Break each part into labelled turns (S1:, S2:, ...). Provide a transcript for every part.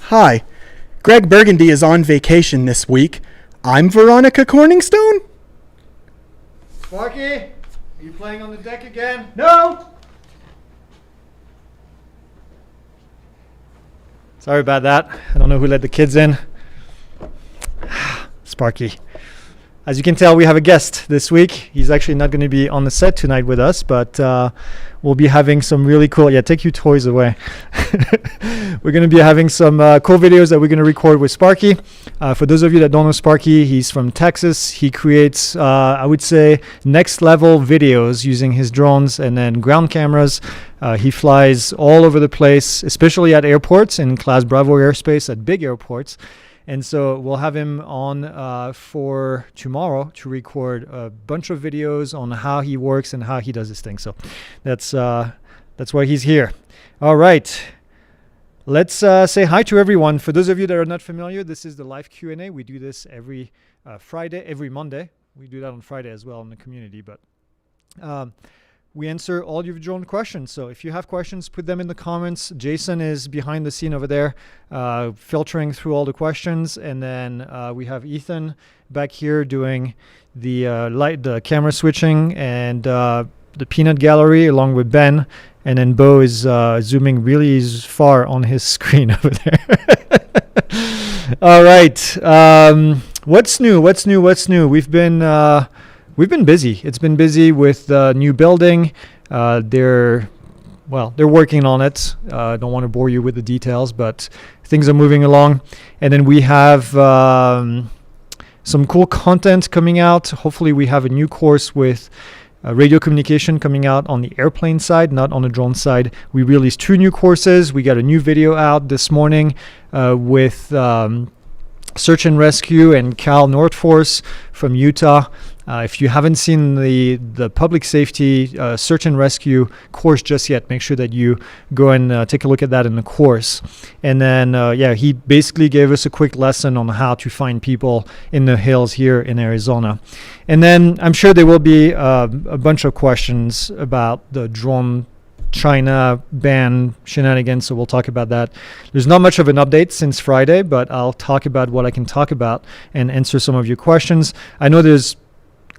S1: Hi, Greg Burgundy is on vacation this week. I'm Veronica Corningstone.
S2: Sparky, are you playing on the deck again?
S1: No!
S2: Sorry about that. I don't know who let the kids in. Sparky. As you can tell, we have a guest this week. He's actually not going to be on the set tonight with us, but we'll be having some really cool... Yeah, take your toys away. We're going to be having some cool videos that we're going to record with Sparky. For those of you that don't know Sparky, he's from Texas. He creates, I would say, next-level videos using his drones and then ground cameras. He flies all over the place, especially at airports, in Class Bravo airspace, at big airports. And so we'll have him on for tomorrow to record a bunch of videos on how he works and how he does his thing. So that's why he's here. All right. Let's say hi to everyone. For those of you that are not familiar, this is the live Q&A. We do this every Friday, every Monday. We do that on Friday as well in the community. But we answer all your drone questions. So if you have questions, put them in the comments. Jason is behind the scene over there, filtering through all the questions. And then we have Ethan back here doing the camera switching and the peanut gallery along with Ben. And then Bo is zooming really far on his screen over there. All right. What's new? We've been busy. It's been busy with the new building. They're working on it. I don't want to bore you with the details, but things are moving along. And then we have some cool content coming out. Hopefully we have a new course with radio communication coming out on the airplane side, not on the drone side. We released 2 new courses. We got a new video out this morning with Search and Rescue and Cal Nordforce from Utah. If you haven't seen the public safety search and rescue course just yet, make sure that you go and take a look at that in the course. And then, he basically gave us a quick lesson on how to find people in the hills here in Arizona. And then I'm sure there will be a bunch of questions about the drone China ban shenanigans, so we'll talk about that. There's not much of an update since Friday, but I'll talk about what I can talk about and answer some of your questions. I know there's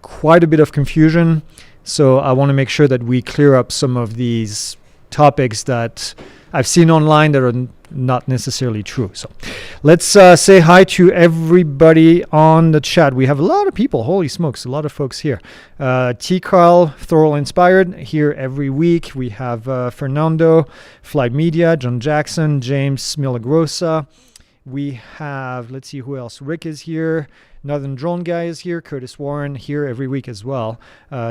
S2: quite a bit of confusion, so I want to make sure that we clear up some of these topics that I've seen online that are not necessarily true. So let's say hi to everybody on the chat. We have a lot of people. Holy smokes, a lot of folks here. T. Carl, Thorold Inspired, here every week. We have Fernando, Flight Media, John Jackson, James Milagrosa. We have, let's see who else. Rick is here. Northern Drone Guy is here. Curtis Warren here every week as well.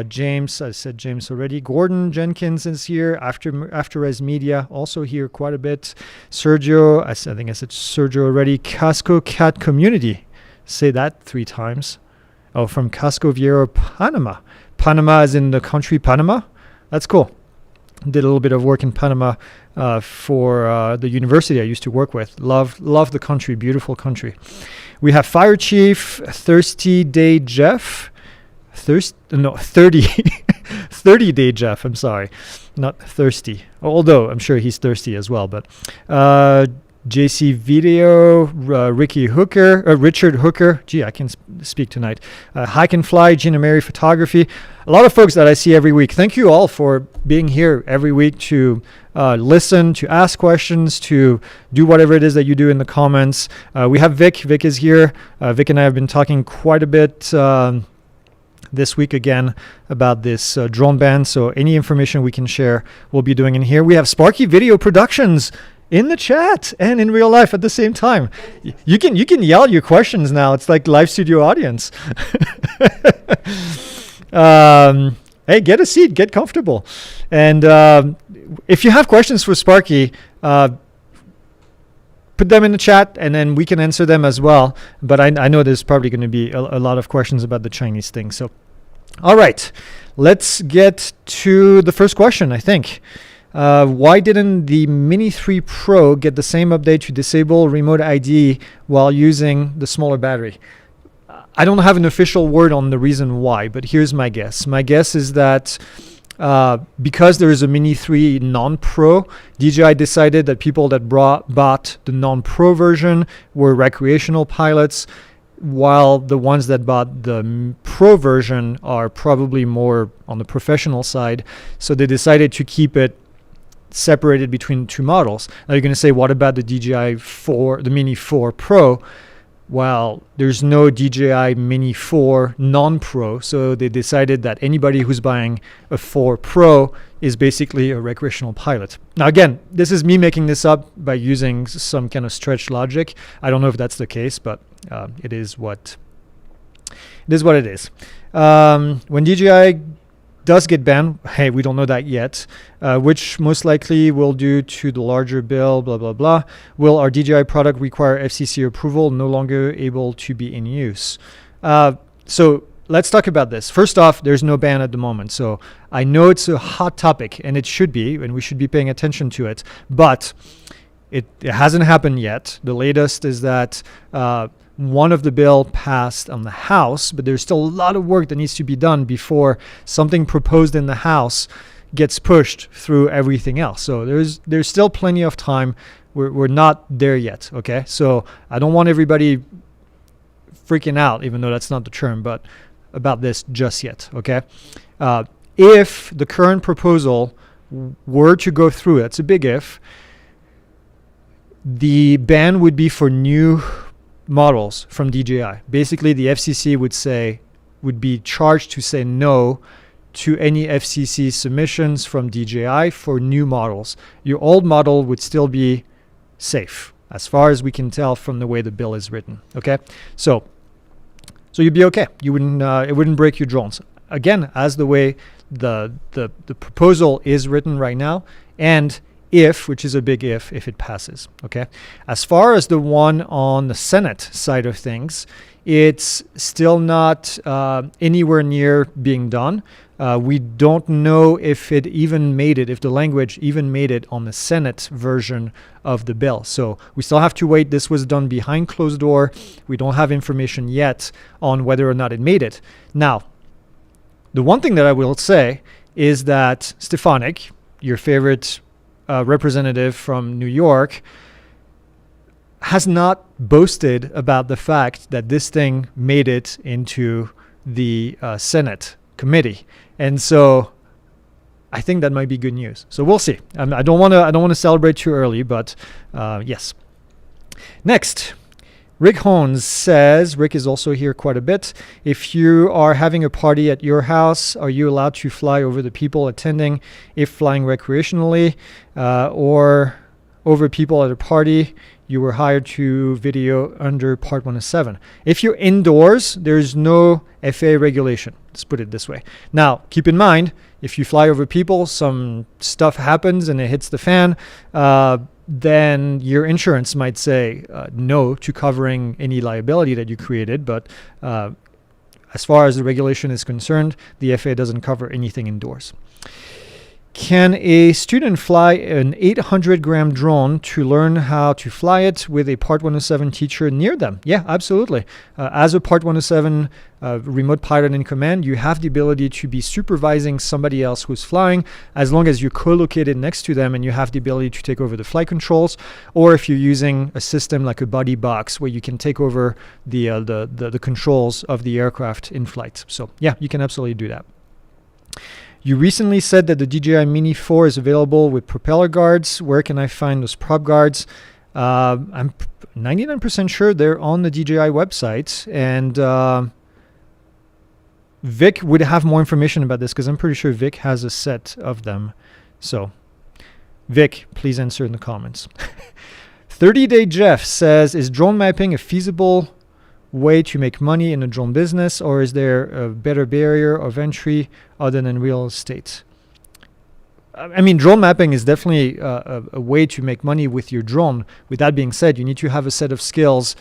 S2: James, I said James already. Gordon Jenkins is here. After-Res Media also here quite a bit. Sergio, I think I said Sergio already. Casco Cat Community. Say that 3 times. Oh, from Casco Viejo, Panama. Panama is in the country Panama. That's cool. Did a little bit of work in Panama for the university I used to work with. Love the country, beautiful country. We have Fire Chief, Thirsty Day Jeff, 30 30-day Jeff, I'm sorry. Not thirsty. Although I'm sure he's thirsty as well. But JC Video, Richard Hooker. Gee, I can speak tonight. Hike and Fly, Gina Mary Photography. A lot of folks that I see every week. Thank you all for being here every week to listen, to ask questions, to do whatever it is that you do in the comments. We have Vic. Vic is here. Vic and I have been talking quite a bit this week again about this drone ban. So any information we can share, we'll be doing in here. We have Sparky Video Productions in the chat and in real life at the same time. You can yell your questions now. It's like live studio audience. Hey, get a seat, get comfortable. And if you have questions for Sparky, put them in the chat and then we can answer them as well. But I know there's probably going to be a lot of questions about the Chinese thing. So, all right, let's get to the first question, I think. Why didn't the Mini 3 Pro get the same update to disable remote ID while using the smaller battery? I don't have an official word on the reason why, but here's my guess. My guess is that because there is a Mini 3 non-Pro, DJI decided that people that bought the non-Pro version were recreational pilots, while the ones that bought the Pro version are probably more on the professional side. So they decided to keep it separated between two models. Now you're going to say, what about the DJI 4, the Mini 4 Pro? Well, there's no DJI Mini 4 non-Pro, so they decided that anybody who's buying a 4 Pro is basically a recreational pilot. Now again, this is me making this up by using some kind of stretched logic. I don't know if that's the case, but it is what it is. When DJI does get banned, hey, we don't know that yet, which most likely will due to the larger bill, blah, blah, blah. Will our DJI product require FCC approval, no longer able to be in use? So let's talk about this. First off, there's no ban at the moment. So I know it's a hot topic, and it should be, and we should be paying attention to it, but it hasn't happened yet. The latest is that one of the bill passed on the House, but there's still a lot of work that needs to be done before something proposed in the House gets pushed through everything else. So there's still plenty of time. We're not there yet, okay? So I don't want everybody freaking out, even though that's not the term, but about this just yet, okay? If the current proposal were to go through, that's a big if, the ban would be for new models from DJI. Basically, the FCC would be charged to say no to any FCC submissions from DJI for new models. Your old model would still be safe, as far as we can tell from the way the bill is written. Okay, so you'd be okay. You wouldn't it wouldn't break your drones. Again, as the way the proposal is written right now, and if, which is a big if it passes, okay? As far as the one on the Senate side of things, it's still not anywhere near being done. We don't know if it even made it, if the language even made it on the Senate version of the bill. So we still have to wait. This was done behind closed door. We don't have information yet on whether or not it made it. Now, the one thing that I will say is that Stefanik, your favorite representative from New York, has not boasted about the fact that this thing made it into the Senate committee, and so I think that might be good news. So we'll see. I don't want to celebrate too early, but yes. Next, Rick Hones says, Rick is also here quite a bit. If you are having a party at your house, are you allowed to fly over the people attending if flying recreationally, or over people at a party you were hired to video under Part 107? If you're indoors, there's no FAA regulation. Let's put it this way. Now, keep in mind, if you fly over people, some stuff happens and it hits the fan, then your insurance might say no to covering any liability that you created. But as far as the regulation is concerned, the FAA doesn't cover anything indoors. Can a student fly an 800-gram drone to learn how to fly it with a Part 107 teacher near them? Yeah, absolutely. As a Part 107 remote pilot in command, you have the ability to be supervising somebody else who's flying, as long as you're co-located next to them and you have the ability to take over the flight controls, or if you're using a system like a buddy box where you can take over the controls of the aircraft in flight. So yeah, you can absolutely do that. You recently said that the DJI Mini 4 is available with propeller guards. Where can I find those prop guards? I'm 99% sure they're on the DJI website. And Vic would have more information about this because I'm pretty sure Vic has a set of them. So, Vic, please answer in the comments. 30-Day Jeff says, is drone mapping a feasible way to make money in the drone business, or is there a better barrier of entry other than real estate? I mean, drone mapping is definitely a way to make money with your drone. With that being said, you need to have a set of skills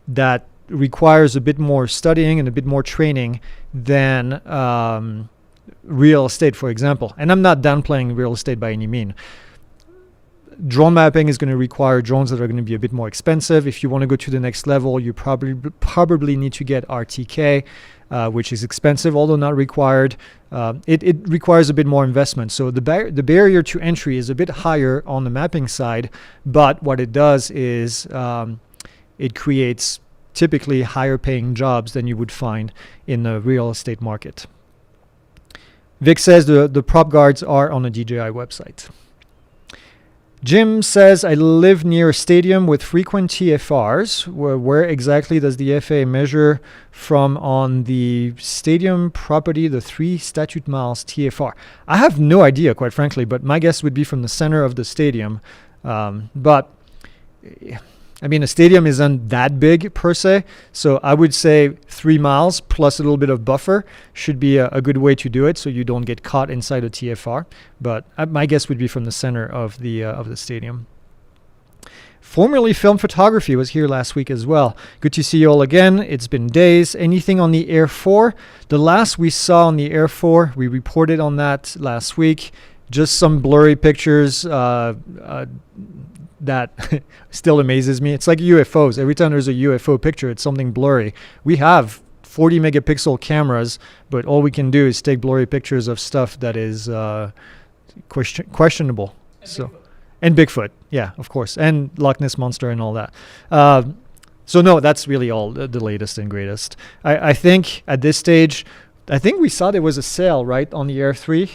S2: that requires a bit more studying and a bit more training than real estate, for example. And I'm not downplaying real estate by any means. Drone mapping is going to require drones that are going to be a bit more expensive. If you want to go to the next level, you probably need to get RTK, which is expensive, although not required. It requires a bit more investment. So the barrier to entry is a bit higher on the mapping side, but what it does is it creates typically higher paying jobs than you would find in the real estate market. Vic says the prop guards are on the DJI website. Jim says, I live near a stadium with frequent TFRs. Where exactly does the FAA measure from on the stadium property, the 3 statute miles TFR? I have no idea, quite frankly, but my guess would be from the center of the stadium. But I mean, a stadium isn't that big per se, so I would say 3 miles plus a little bit of buffer should be a good way to do it, so you don't get caught inside a TFR. But my guess would be from the center of the stadium. Formerly Film Photography was here last week as well. Good to see you all again. It's been days. Anything on the Air 4? The last we saw on the Air 4, we reported on that last week. Just some blurry pictures. That still amazes me. It's like UFOs. Every time there's a UFO picture, it's something blurry. We have 40 megapixel cameras, but all we can do is take blurry pictures of stuff that is questionable. And Bigfoot, yeah, of course, and Loch Ness Monster and all that. So no, that's really all the latest and greatest. I think at this stage, I think we saw there was a sale, right, on the Air 3.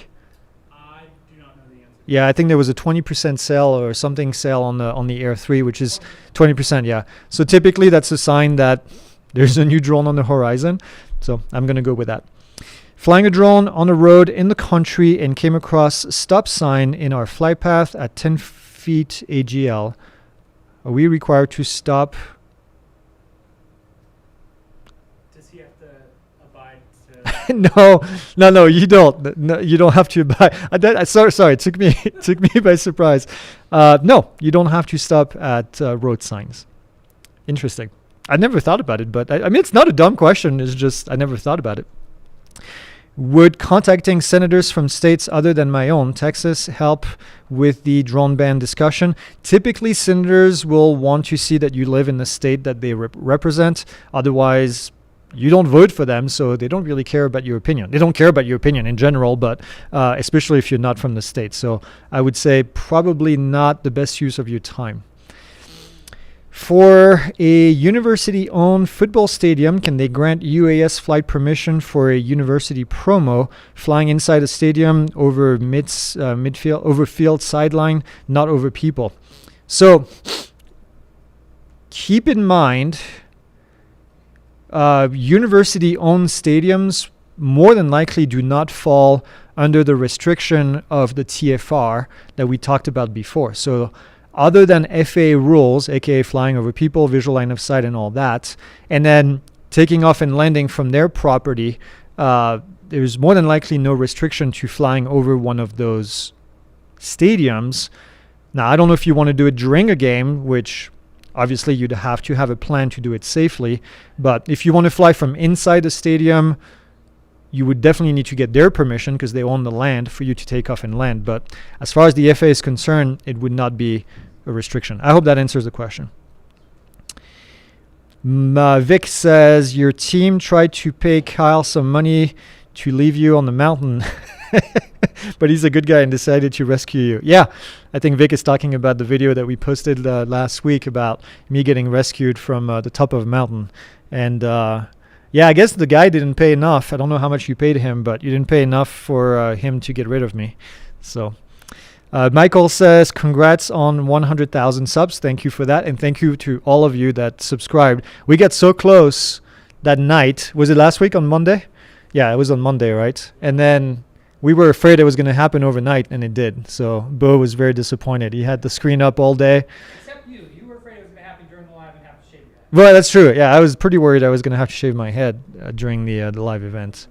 S2: Yeah, I think there was a 20% sale or something sale on the Air 3, which is 20%, yeah. So typically that's a sign that there's a new drone on the horizon. So I'm going to go with that. Flying a drone on the road in the country and came across a stop sign in our flight path at 10 feet AGL. Are we required to stop?
S3: Does he have to abide to...
S2: No, you don't. No, you don't have to abide. Sorry, it took me by surprise. No, you don't have to stop at road signs. Interesting. I never thought about it, but I mean, it's not a dumb question. It's just I never thought about it. Would contacting senators from states other than my own, Texas, help with the drone ban discussion? Typically, senators will want to see that you live in the state that they represent. Otherwise, you don't vote for them, so they don't really care about your opinion. They don't care about your opinion in general, but especially if you're not from the state. So I would say probably not the best use of your time. For a university-owned football stadium, can they grant UAS flight permission for a university promo flying inside a stadium over midfield, over field sideline, not over people? So keep in mind, university-owned stadiums more than likely do not fall under the restriction of the TFR that we talked about before. So other than FAA rules, aka flying over people, visual line of sight and all that, and then taking off and landing from their property, there's more than likely no restriction to flying over one of those stadiums. Now, I don't know if you want to do it during a game, which obviously you'd have to have a plan to do it safely, but if you want to fly from inside the stadium, you would definitely need to get their permission because they own the land for you to take off and land. But as far as the FAA is concerned, it would not be a restriction. I hope that answers the question. Vic says, your team tried to pay Kyle some money to leave you on the mountain, but he's a good guy and decided to rescue you. Yeah, I think Vic is talking about the video that we posted last week about me getting rescued from the top of a mountain. And yeah, I guess the guy didn't pay enough. I don't know how much you paid him, but you didn't pay enough for him to get rid of me. So Michael says, congrats on 100,000 subs. Thank you for that. And thank you to all of you that subscribed. We got so close that night. Was it last week on Monday? Yeah, it was on Monday, right? And then we were afraid it was going to happen overnight, and it did. So Bo was very disappointed. He had the screen up all day.
S3: Except you. You were afraid it was going to happen during the live and have to shave your head.
S2: Well, that's true. Yeah, I was pretty worried I was going to have to shave my head during the live event.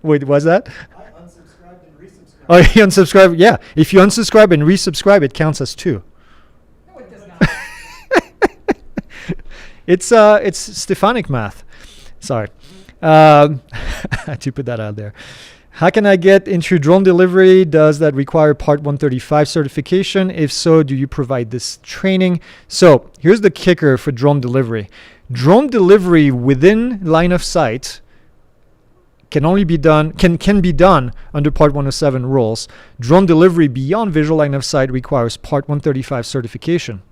S2: Wait, was that?
S1: I unsubscribed and resubscribed.
S2: Oh, you unsubscribe? Yeah. If you unsubscribe and resubscribe, it counts as 2.
S3: No, it does not.
S2: It's Stefanik math. Sorry. I had to put that out there. How can I get into drone delivery? Does that require Part 135 certification? If so, do you provide this training? So here's the kicker for drone delivery. Drone delivery within line of sight can be done under Part 107 rules. Drone delivery beyond visual line of sight requires Part 135 certification.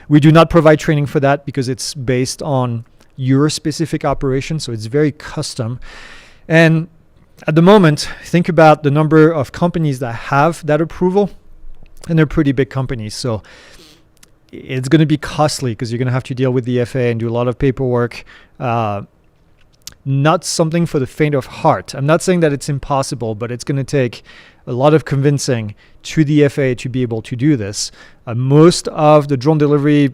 S2: We do not provide training for that because it's based on your specific operation, so it's very custom. And at the moment, think about the number of companies that have that approval, and they're pretty big companies. So it's going to be costly because you're going to have to deal with the FAA and do a lot of paperwork. Not something for the faint of heart. I'm not saying that it's impossible, but it's going to take a lot of convincing to the FAA to be able to do this. Most of the drone delivery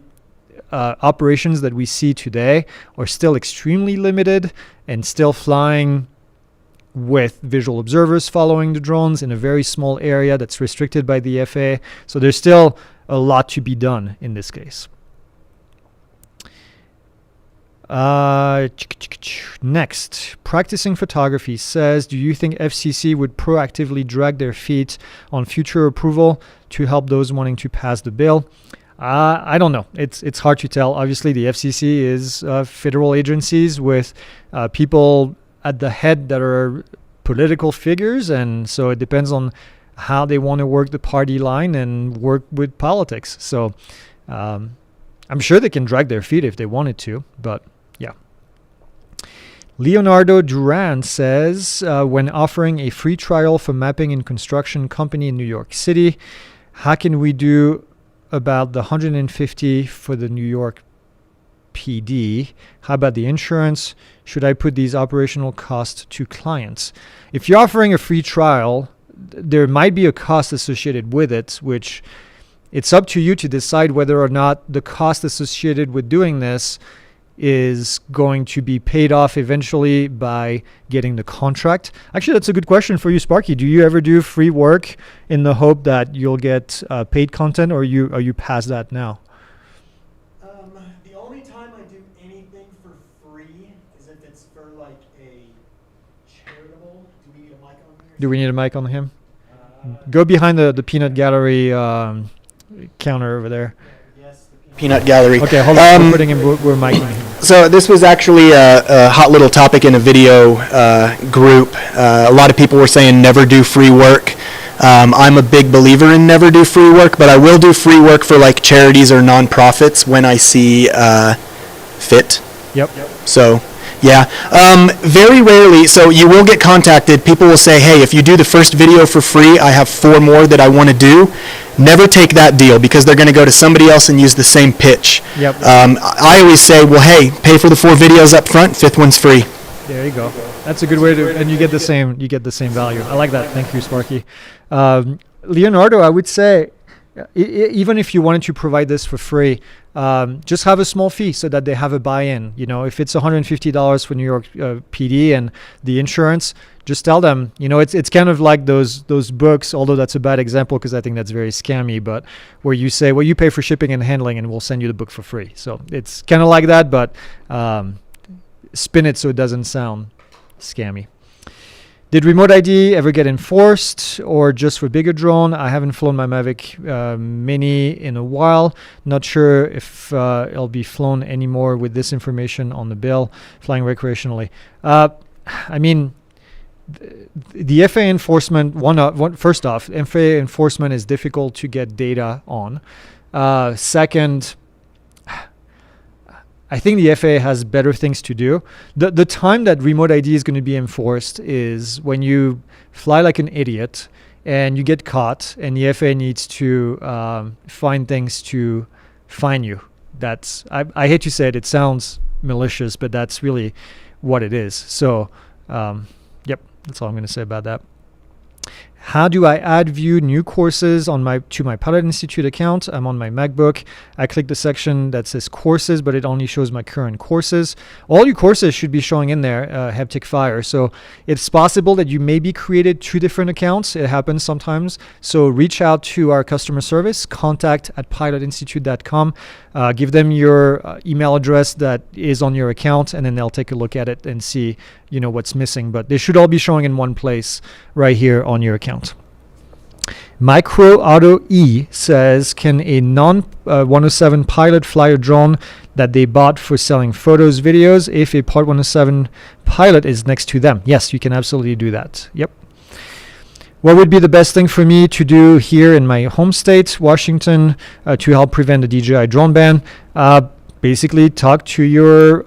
S2: operations that we see today are still extremely limited and still flying with visual observers following the drones in a very small area that's restricted by the FAA. So there's still a lot to be done in this case. Next, practicing photography says, do you think FCC would proactively drag their feet on future approval to help those wanting to pass the bill? I don't know. It's hard to tell. Obviously, the FCC is federal agencies with people at the head that are political figures, and so it depends on how they want to work the party line and work with politics. So I'm sure they can drag their feet if they wanted to, but yeah. Leonardo Duran says, when offering a free trial for mapping and construction company in New York City, how can we do about the 150 for the New York PD? How about the insurance? Should I put these operational costs to clients? If you're offering a free trial, there might be a cost associated with it, which it's up to you to decide whether or not the cost associated with doing this is going to be paid off eventually by getting the contract. Actually, that's a good question for you, Sparky. Do you ever do free work in the hope that you'll get paid content, or are you past that now?
S1: The only time I do anything for free is if it's for like a charitable. Do we need a mic on here?
S2: Do we need a mic on him? Go behind the peanut gallery counter over there.
S1: Yes, the peanut gallery.
S2: Okay, hold on. We're putting him. We're micing him.
S1: So this was actually a hot little topic in a video group. A lot of people were saying never do free work. I'm a big believer in never do free work, but I will do free work for like charities or nonprofits when I see fit.
S2: Yep.
S1: So, yeah. Very rarely, so you will get contacted. People will say, hey, if you do the first video for free, I have 4 more that I want to do. Never take that deal because they're going to go to somebody else and use the same pitch.
S2: Yep.
S1: I always say, well, hey, pay for the 4 videos up front, 5th one's free.
S2: There you go. That's a good way to, and you get the same value. I like that. Thank you, Sparky. Leonardo, I would say, even if you wanted to provide this for free, just have a small fee so that they have a buy-in. You know, if it's $150 for New York PD and the insurance, just tell them. You know, it's kind of like those books, although that's a bad example because I think that's very scammy, but where you say, well, you pay for shipping and handling and we'll send you the book for free. So it's kind of like that, but spin it so it doesn't sound scammy. Did remote ID ever get enforced or just for bigger drone? I haven't flown my Mavic Mini in a while. Not sure if it'll be flown anymore with this information on the bill, flying recreationally. I mean, the FAA enforcement, first off, FAA enforcement is difficult to get data on. Second, I think the FAA has better things to do. The time that remote ID is going to be enforced is when you fly like an idiot and you get caught and the FAA needs to find things to fine you. I hate to say it sounds malicious, but that's really what it is. So, yep, that's all I'm going to say about that. How do I add view new courses to my Pilot Institute account? I'm on my MacBook. I click the section that says courses, but it only shows my current courses. All your courses should be showing in there, Haptic Fire. So it's possible that you maybe created 2 different accounts. It happens sometimes. So reach out to our customer service, contact@pilotinstitute.com. Give them your email address that is on your account, and then they'll take a look at it and see what's missing. But they should all be showing in one place right here on your account. Micro Auto E says, can a non-107 pilot fly a drone that they bought for selling photos, videos, if a Part 107 pilot is next to them? Yes, you can absolutely do that. Yep. What would be the best thing for me to do here in my home state, Washington, to help prevent the DJI drone ban? Basically, talk to your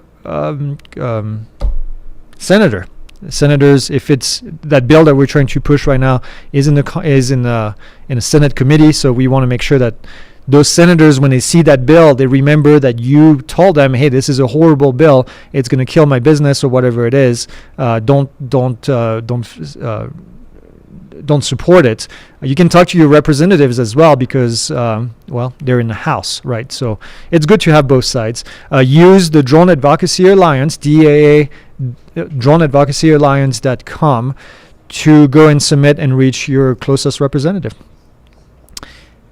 S2: senator. Senators, if it's that bill that we're trying to push right now is in a Senate committee, so we want to make sure that those senators, when they see that bill, they remember that you told them, hey, this is a horrible bill, it's going to kill my business or whatever it is. Don't support it. You can talk to your representatives as well because, they're in the House, right? So it's good to have both sides. Use the Drone Advocacy Alliance, DAA, droneadvocacyalliance.com to go and submit and reach your closest representative.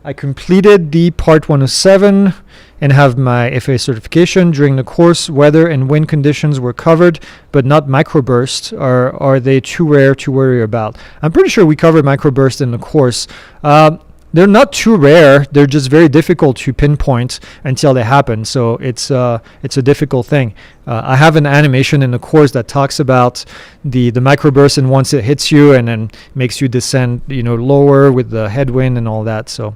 S2: I completed the Part 107 and have my FAA certification. During the course, weather and wind conditions were covered, but not microburst. Are they too rare to worry about? I'm pretty sure we covered microburst in the course. They're not too rare. They're just very difficult to pinpoint until they happen. So it's a difficult thing. I have an animation in the course that talks about the microburst, and once it hits you and then makes you descend, lower with the headwind and all that. So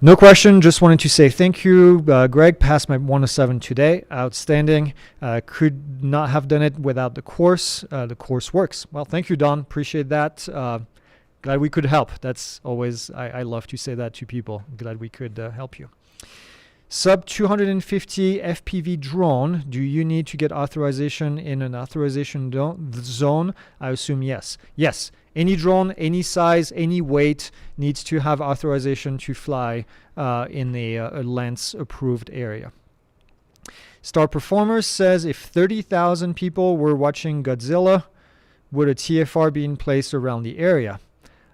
S2: no question. Just wanted to say thank you, Greg. Passed my 107 today. Outstanding. Could not have done it without the course. The course works. Well, thank you, Don. Appreciate that. Glad we could help. That's always, I love to say that to people. Glad we could help you. Sub 250 FPV drone. Do you need to get authorization in an authorization zone? I assume yes. Yes. Any drone, any size, any weight needs to have authorization to fly in a lens approved area. Star Performers says, if 30,000 people were watching Godzilla, would a TFR be in place around the area?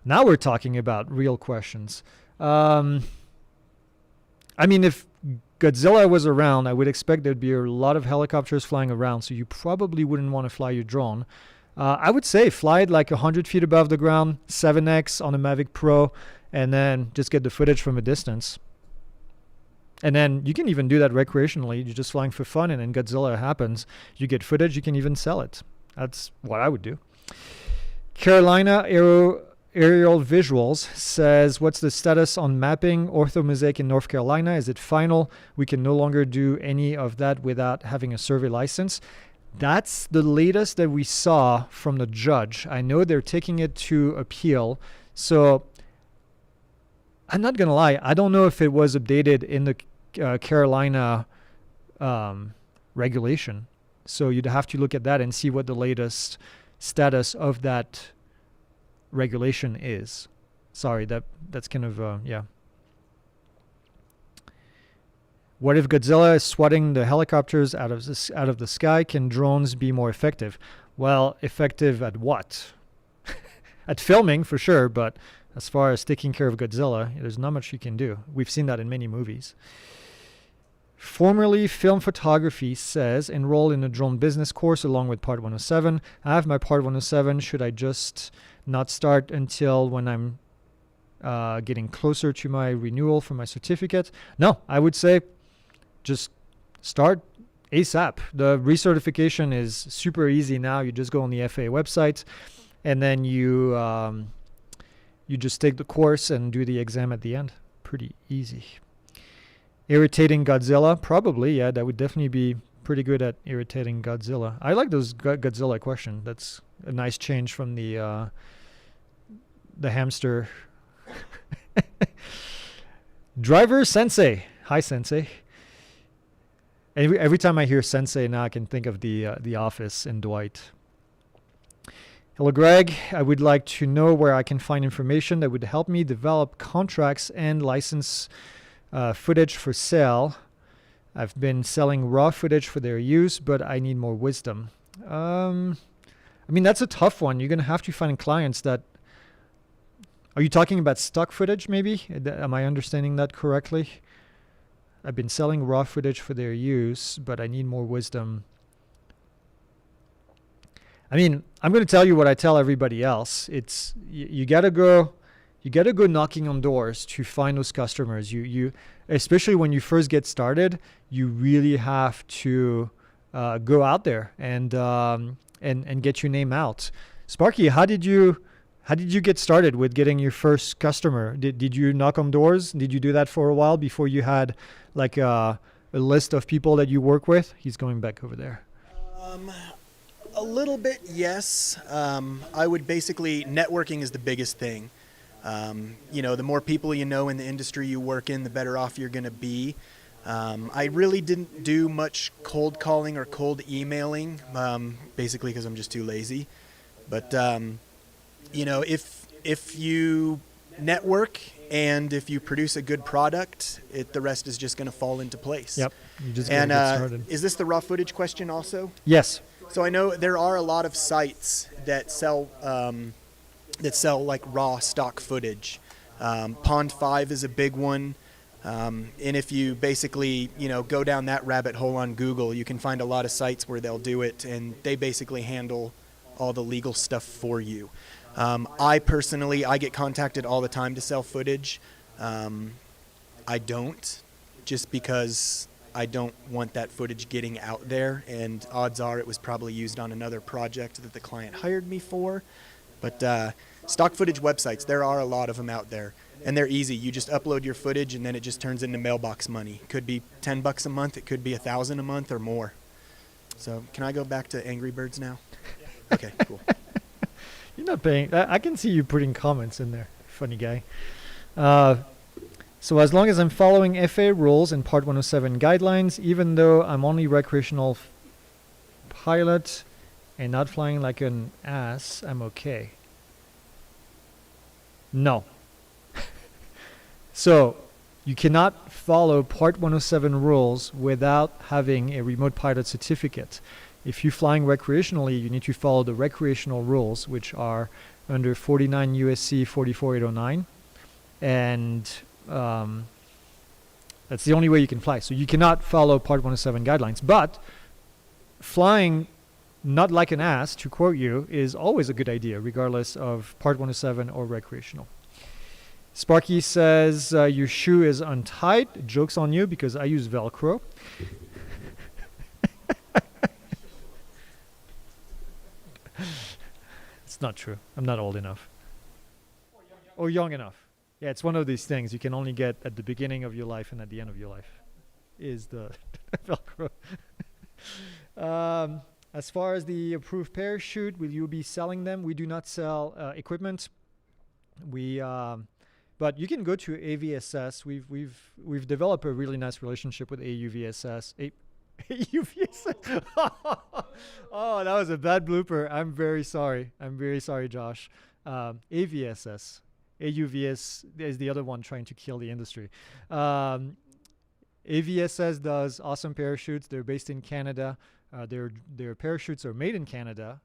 S2: Now we're talking about real questions. I mean, if Godzilla was around, I would expect there'd be a lot of helicopters flying around, so you probably wouldn't want to fly your drone. I would say fly it like 100 feet above the ground, 7x on a Mavic Pro, and then just get the footage from a distance. And then you can even do that recreationally. You're just flying for fun, and then Godzilla happens. You get footage, you can even sell it. That's what I would do. Carolina Aerial Visuals says, what's the status on mapping orthomosaic in North Carolina? Is it final? We can no longer do any of that without having a survey license. That's the latest that we saw from the judge. I know they're taking it to appeal. So I'm not going to lie. I don't know if it was updated in the Carolina regulation. So you'd have to look at that and see what the latest status of that regulation is. Sorry, that's kind of yeah. What if Godzilla is swatting the helicopters out of the sky? Can drones be more effective? Well, effective at what? At filming for sure, but as far as taking care of Godzilla, there's not much you can do. We've seen that in many movies. Formerly film photography says enroll in a drone business course along with part 107. I have my part 107. Should I just not start until when I'm getting closer to my renewal for my certificate? No, I would say just start ASAP. The recertification is super easy now. You just go on the FAA website and then you just take the course and do the exam at the end. Pretty easy. Irritating Godzilla? Probably, yeah. That would definitely be pretty good at irritating Godzilla. I like those Godzilla question. That's a nice change from the hamster. Driver Sensei. Hi, Sensei. Every time I hear Sensei now, I can think of the Office and Dwight. Hello, Greg. I would like to know where I can find information that would help me develop contracts and license footage for sale. I've been selling raw footage for their use, but I need more wisdom. I mean, that's a tough one. You're going to have to find clients that... Are you talking about stock footage, maybe? Am I understanding that correctly? I've been selling raw footage for their use, but I need more wisdom. I mean, I'm going to tell you what I tell everybody else. It's you got to go knocking on doors to find those customers. You especially when you first get started, you really have to go out there and get your name out. Sparky, how did you get started with getting your first customer? Did you knock on doors? Did you do that for a while before you had like a list of people that you work with? He's going back over there.
S1: A little bit, yes. I would basically, networking is the biggest thing. The more people you know in the industry you work in, the better off you're going to be. I really didn't do much cold calling or cold emailing, basically because I'm just too lazy. But, if you network and if you produce a good product, the rest is just going to fall into place.
S2: Yep. You just gotta get started.
S1: Is this the raw footage question also?
S2: Yes.
S1: So I know there are a lot of sites that sell like raw stock footage. Pond 5 is a big one. And if you basically, go down that rabbit hole on Google, you can find a lot of sites where they'll do it and they basically handle all the legal stuff for you. I personally, I get contacted all the time to sell footage. I don't, just because I don't want that footage getting out there, and odds are it was probably used on another project that the client hired me for. But stock footage websites, there are a lot of them out there, and they're easy. You just upload your footage and then it just turns into mailbox money. It could be $10 a month, it could be $1,000 a month or more. So can I go back to Angry Birds now? Okay, cool.
S2: You're not paying. I can see you putting comments in there. Funny guy. So as long as I'm following FAA rules and Part 107 guidelines, even though I'm only recreational pilot and not flying like an ass, I'm okay. No. So you cannot follow Part 107 rules without having a remote pilot certificate. If you're flying recreationally, you need to follow the recreational rules, which are under 49 USC 44809. And that's the only way you can fly. So you cannot follow Part 107 guidelines. But flying not like an ass, to quote you, is always a good idea, regardless of Part 107 or recreational. Sparky says, your shoe is untied. Joke's on you because I use Velcro. It's not true. I'm not old enough. Or young enough. Yeah, it's one of these things you can only get at the beginning of your life and at the end of your life is the Velcro. As far as the approved parachute, will you be selling them? We do not sell equipment. But you can go to AVSS. We've developed a really nice relationship with AUVSS. AUVSS. Oh, that was a bad blooper. I'm very sorry. Josh. AVSS. AUVS is the other one trying to kill the industry. AVSS does awesome parachutes. They're based in Canada. Their parachutes are made in Canada,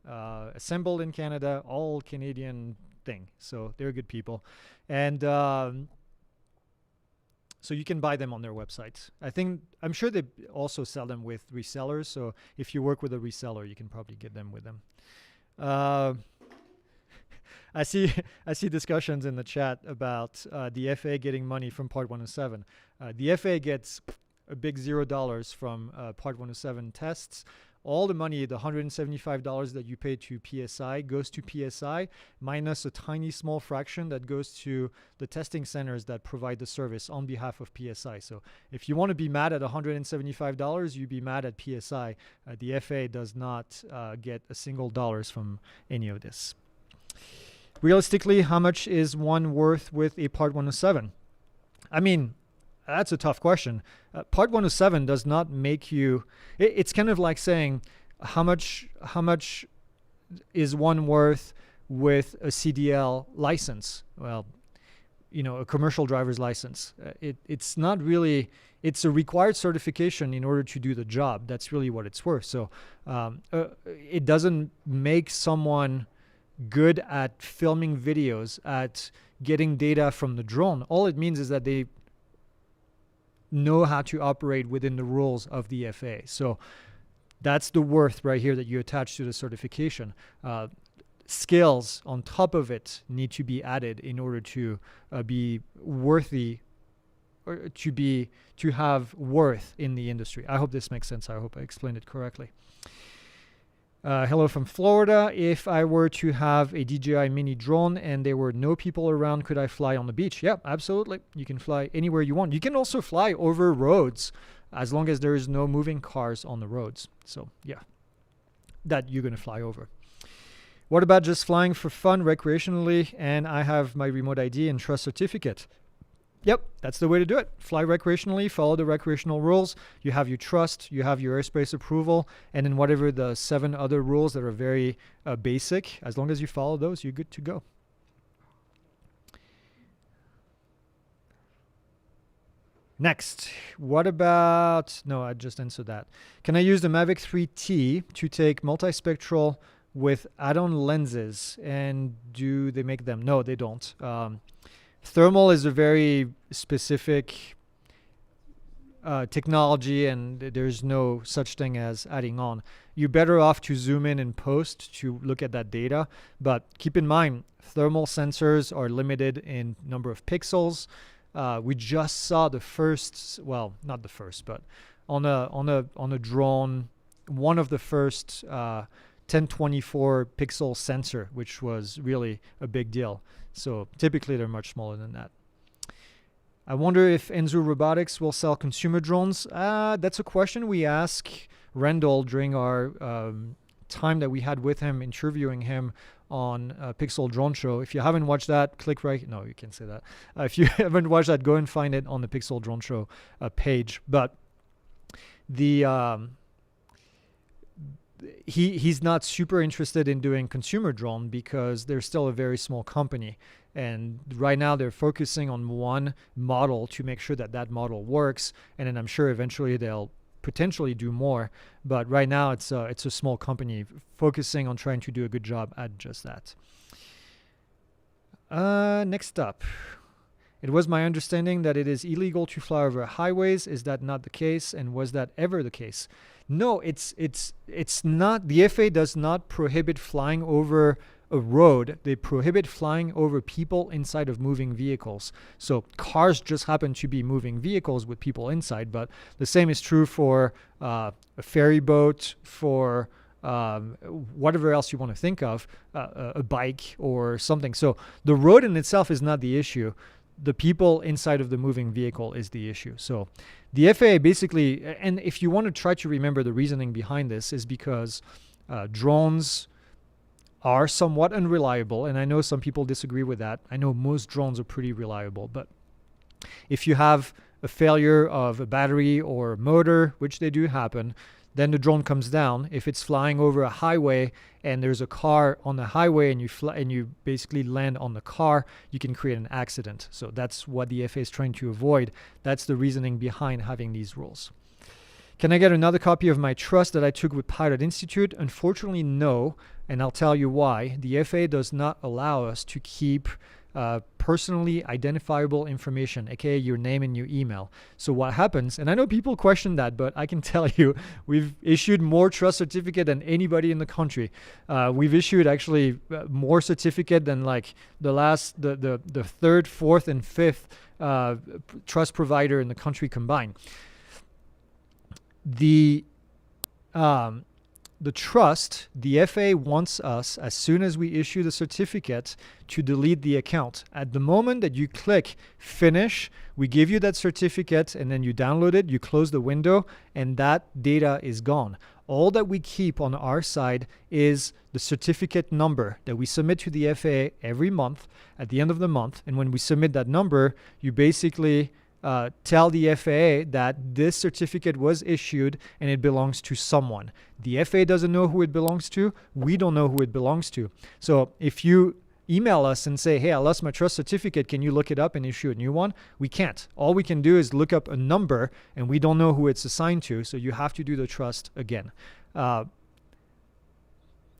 S2: assembled in Canada, all Canadian thing. So they're good people. And So you can buy them on their website. I'm sure they also sell them with resellers. So if you work with a reseller, you can probably get them with them. I see discussions in the chat about the FAA getting money from Part 107. The FAA gets a big $0 from Part 107 tests. All the money, the $175 that you pay to PSI, goes to PSI, minus a tiny small fraction that goes to the testing centers that provide the service on behalf of PSI. So if you want to be mad at $175, you be mad at PSI. The FAA does not get a single dollars from any of this. Realistically, how much is one worth with a Part 107? I mean, that's a tough question. Part 107 does not make you. It's kind of like saying how much is one worth with a CDL license? Well, a commercial driver's license. It's not really. It's a required certification in order to do the job. That's really what it's worth. So it doesn't make someone good at filming videos, at getting data from the drone. All it means is that they know how to operate within the rules of the FAA. So that's the worth right here that you attach to the certification. Skills on top of it need to be added in order to be worthy, or to have worth in the industry. I hope this makes sense. I hope I explained it correctly. Hello from Florida. If I were to have a DJI mini drone and there were no people around, could I fly on the beach? Yeah, absolutely. You can fly anywhere you want. You can also fly over roads as long as there is no moving cars on the roads. So yeah, that you're going to fly over. What about just flying for fun recreationally and I have my remote ID and trust certificate? Yep, that's the way to do it. Fly recreationally, follow the recreational rules. You have your trust, you have your airspace approval, and then whatever the 7 other rules that are very basic, as long as you follow those, you're good to go. Next, what about, no, I just answered that. Can I use the Mavic 3T to take multispectral with add-on lenses, and do they make them? No, they don't. Thermal is a very specific technology, and there's no such thing as adding on. You're better off to zoom in and post to look at that data, but keep in mind, thermal sensors are limited in number of pixels. We just saw the first, well, not the first, but on a drone, one of the first 1024 pixel sensor, which was really a big deal. So typically they're much smaller than that. I wonder if Enzo Robotics will sell consumer drones. That's a question we asked Randall during our time that we had with him, interviewing him on Pixel Drone Show. If you haven't watched that, click right. No, you can't say that. If you haven't watched that, go and find it on the Pixel Drone Show page. But the he's not super interested in doing consumer drone because they're still a very small company, and right now they're focusing on one model to make sure that that model works, and then I'm sure eventually they'll potentially do more, but right now it's a small company focusing on trying to do a good job at just that. Next up, it was my understanding that it is illegal to fly over highways. Is that not the case, and was that ever the case? No, it's not. The FAA does not prohibit flying over a road. They prohibit flying over people inside of moving vehicles. So cars just happen to be moving vehicles with people inside, but the same is true for a ferry boat, for whatever else you want to think of, a bike or something. So the road in itself is not the issue. The people inside of the moving vehicle is the issue. So the FAA basically, and if you want to try to remember the reasoning behind this, is because drones are somewhat unreliable, and I know some people disagree with that. I know most drones are pretty reliable, but if you have a failure of a battery or a motor, which they do happen, then the drone comes down. If it's flying over a highway and there's a car on the highway and you basically land on the car, you can create an accident. So that's what the FAA is trying to avoid. That's the reasoning behind having these rules. Can I get another copy of my trust that I took with Pilot Institute? Unfortunately, no, and I'll tell you why. The FAA does not allow us to keep personally identifiable information, aka your name and your email. So what happens, and I know people question that, but I can tell you we've issued more trust certificate than anybody in the country. We've issued actually more certificate than like the third, fourth, and fifth trust provider in the country combined. The trust, the FA wants us, as soon as we issue the certificate, to delete the account. At the moment that you click finish, we give you that certificate and then you download it, you close the window, and that data is gone. All that we keep on our side is the certificate number that we submit to the FAA every month at the end of the month. And when we submit that number, you basically tell the FAA that this certificate was issued and it belongs to someone. The FAA doesn't know who it belongs to. We don't know who it belongs to. So if you email us and say, hey, I lost my trust certificate, can you look it up and issue a new one? We can't. All we can do is look up a number and we don't know who it's assigned to. So you have to do the trust again.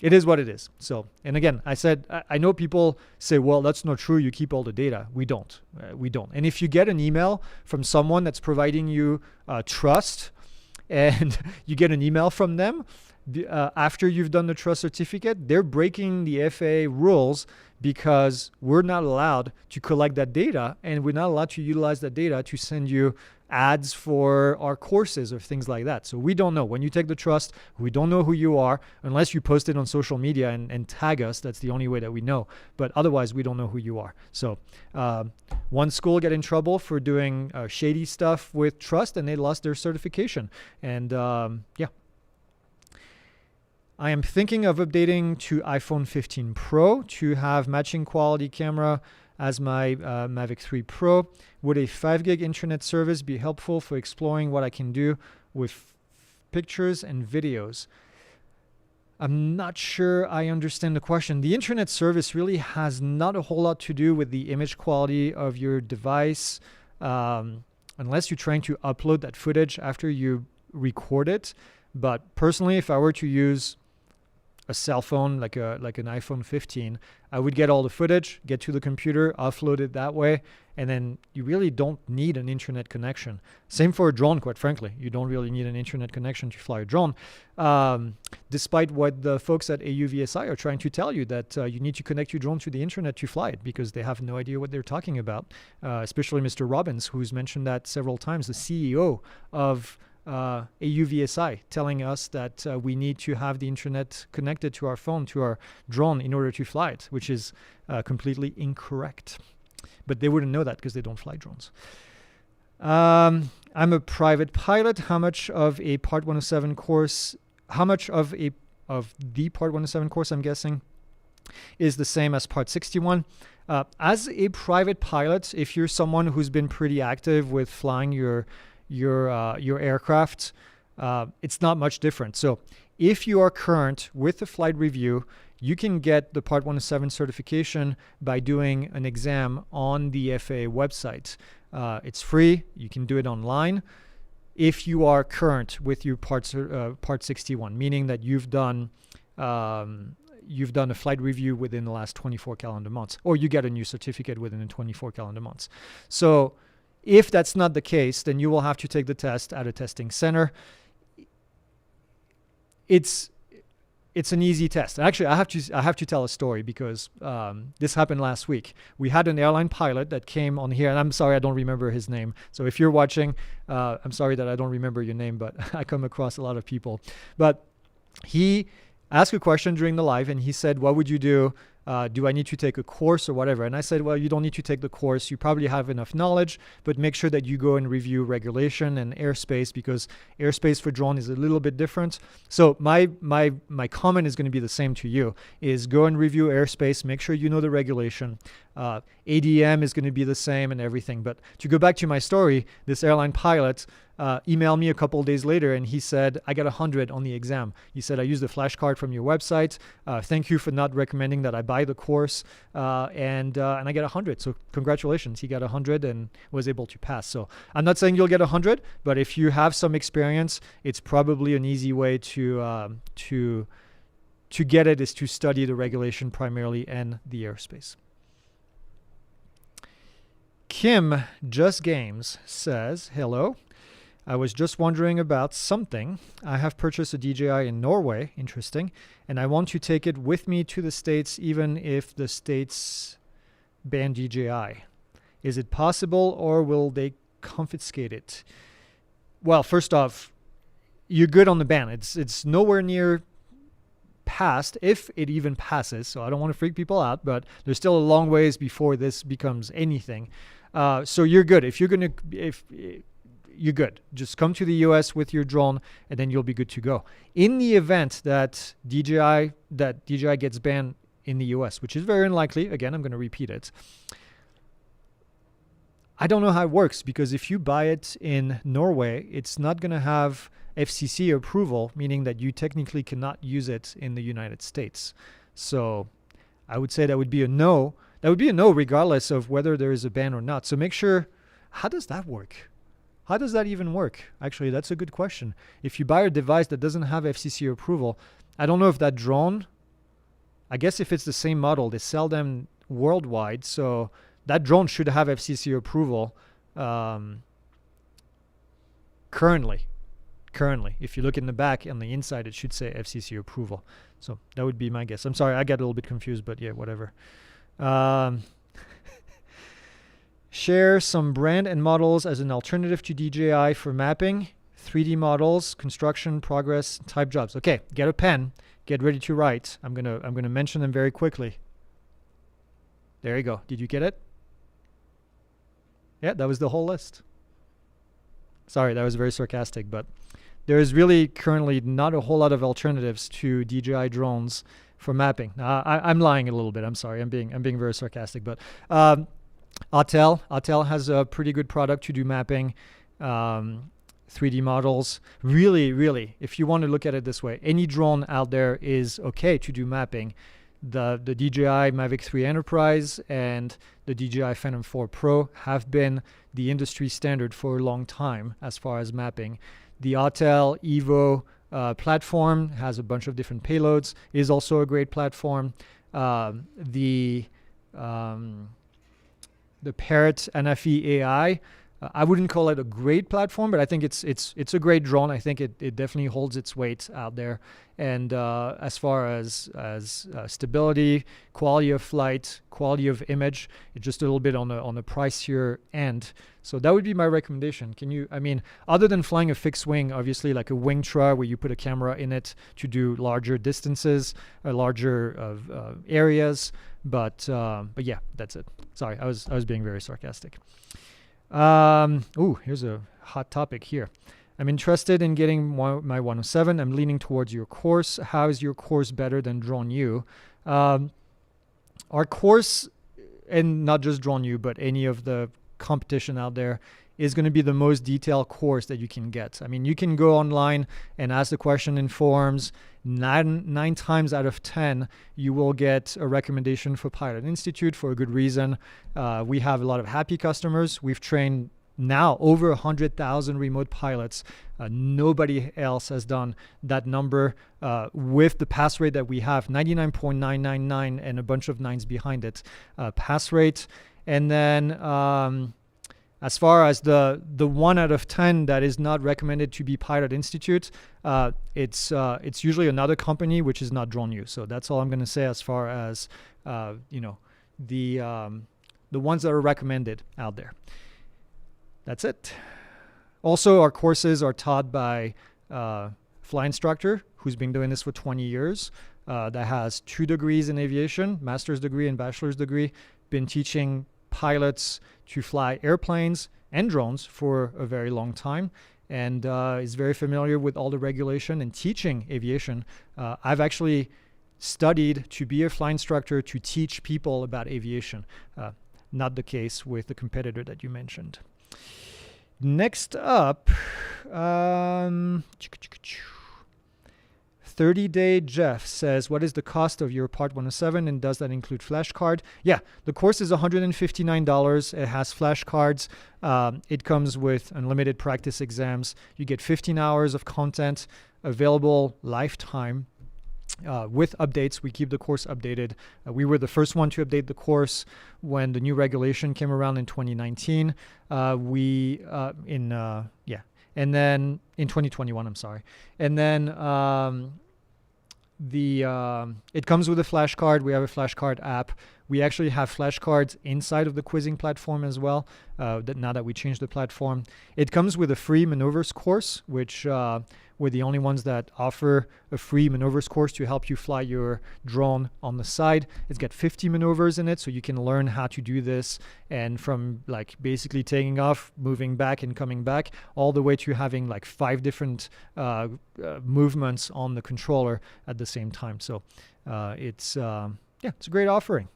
S2: It is what it is. So, and again, I said, I know people say, well, that's not true. You keep all the data. We don't. We don't. And if you get an email from someone that's providing you trust and you get an email from them after you've done the trust certificate, they're breaking the FAA rules because we're not allowed to collect that data and we're not allowed to utilize that data to send you ads for our courses or things like that. So we don't know. When you take the trust, we don't know who you are unless you post it on social media and tag us. That's the only way that we know. But otherwise, we don't know who you are. So one school got in trouble for doing shady stuff with trust and they lost their certification. And yeah. I am thinking of updating to iPhone 15 Pro to have matching quality camera as my Mavic 3 Pro. Would a 5 gig internet service be helpful for exploring what I can do with pictures and videos? I'm not sure I understand the question. The internet service really has not a whole lot to do with the image quality of your device, unless you're trying to upload that footage after you record it. But personally, if I were to use a cell phone like an iPhone 15, I would get all the footage, get to the computer, upload it that way, and then you really don't need an internet connection. Same for a drone, quite frankly. You don't really need an internet connection to fly a drone, despite what the folks at AUVSI are trying to tell you, that you need to connect your drone to the internet to fly it because they have no idea what they're talking about, especially Mr. Robbins, who's mentioned that several times, the CEO of AUVSI, telling us that we need to have the internet connected to our phone, to our drone, in order to fly it, which is completely incorrect. But they wouldn't know that because they don't fly drones. I'm a private pilot. How much of the Part 107 course, I'm guessing, is the same as Part 61? As a private pilot, if you're someone who's been pretty active with flying your aircraft, it's not much different. So if you are current with the flight review, you can get the Part 107 certification by doing an exam on the FAA website. It's free. You can do it online if you are current with your Part 61, meaning that you've done a flight review within the last 24 calendar months, or you get a new certificate within the 24 calendar months. So if that's not the case, then you will have to take the test at a testing center. It's an easy test. Actually, I have to tell a story because this happened last week. We had an airline pilot that came on here, and I'm sorry I don't remember his name. So if you're watching, I'm sorry that I don't remember your name, but I come across a lot of people. But he asked a question during the live, and he said, "What would you do? Do I need to take a course or whatever?" And I said, well, you don't need to take the course. You probably have enough knowledge, but make sure that you go and review regulation and airspace, because airspace for drone is a little bit different. So my comment is going to be the same to you, is go and review airspace, make sure you know the regulation. ADM is going to be the same and everything. But to go back to my story, this airline pilot emailed me a couple of days later, and he said, I got 100 on the exam. He said, I used the flashcard from your website. Thank you for not recommending that I buy the course. And I get 100. So congratulations. He got 100 and was able to pass. So I'm not saying you'll get 100, but if you have some experience, it's probably an easy way to get it, is to study the regulation primarily and the airspace. Kim Just Games says, hello. I was just wondering about something. I have purchased a DJI in Norway, interesting, and I want to take it with me to the States even if the States ban DJI. Is it possible or will they confiscate it? Well, first off, you're good on the ban. It's nowhere near passed, if it even passes, so I don't want to freak people out, but there's still a long ways before this becomes anything. So you're good. If you're good. Just come to the US with your drone and then you'll be good to go. In the event that DJI gets banned in the US, which is very unlikely, again, I'm going to repeat it. I don't know how it works because if you buy it in Norway, it's not going to have FCC approval, meaning that you technically cannot use it in the United States. So I would say that would be a no. That would be a no regardless of whether there is a ban or not. So make sure, how does that work? How does that even work? Actually, that's a good question. If you buy a device that doesn't have FCC approval, I don't know if that drone, I guess if it's the same model, they sell them worldwide. So that drone should have FCC approval currently. If you look in the back and the inside, it should say FCC approval. So that would be my guess. I'm sorry, I got a little bit confused, but yeah, whatever. Share some brand and models as an alternative to DJI for mapping, 3D models, construction, progress, type jobs. Okay, get a pen, get ready to write. I'm gonna mention them very quickly. There you go. Did you get it? Yeah, that was the whole list. Sorry, that was very sarcastic, but there is really currently not a whole lot of alternatives to DJI drones for mapping. I'm lying a little bit. I'm sorry. I'm being very sarcastic, but Autel has a pretty good product to do mapping, 3D models. Really, if you want to look at it this way, any drone out there is okay to do mapping. The DJI Mavic 3 Enterprise and the DJI Phantom 4 Pro have been the industry standard for a long time as far as mapping. The Autel Evo platform has a bunch of different payloads, is also a great platform. The Parrot NFE AI, I wouldn't call it a great platform, but I think it's a great drone. I think it definitely holds its weight out there. And as far as stability, quality of flight, quality of image, it's just a little bit on the pricier end. So that would be my recommendation. Other than flying a fixed wing, obviously like a Wingtra where you put a camera in it to do larger distances, larger areas. But yeah, that's it. Sorry, I was being very sarcastic. Here's a hot topic here. I'm interested in getting my 107. I'm leaning towards your course. How is your course better than Drone U? Our course, and not just Drone U, but any of the competition out there, is going to be the most detailed course that you can get. You can go online and ask the question in forums. Nine times out of 10, you will get a recommendation for Pilot Institute for a good reason. We have a lot of happy customers. We've trained now over 100,000 remote pilots. Nobody else has done that number with the pass rate that we have, 99.999 and a bunch of nines behind it, pass rate. And then as far as the 1 out of 10 that is not recommended to be Pilot Institute, it's usually another company which is not Drone U. So that's all I'm going to say as far as the ones that are recommended out there. That's it. Also, our courses are taught by a flight instructor who's been doing this for 20 years. That has 2 degrees in aviation, master's degree and bachelor's degree. Been teaching pilots to fly airplanes and drones for a very long time, and is very familiar with all the regulation and teaching aviation. I've actually studied to be a flight instructor to teach people about aviation. Not the case with the competitor that you mentioned. Next up, 30-day Jeff says, what is the cost of your Part 107 and does that include flashcard? Yeah, the course is $159. It has flashcards. It comes with unlimited practice exams. You get 15 hours of content available lifetime. with updates. We keep the course updated. We were the first one to update the course when the new regulation came around in 2019. And then in 2021, I'm sorry. And then it comes with a flashcard. We have a flashcard app. We actually have flashcards inside of the quizzing platform as well, now that we changed the platform. It comes with a free maneuvers course, which we're the only ones that offer a free maneuvers course to help you fly your drone on the side. It's got 50 maneuvers in it, so you can learn how to do this, and from like basically taking off, moving back and coming back, all the way to having like 5 different movements on the controller at the same time. So it's a great offering.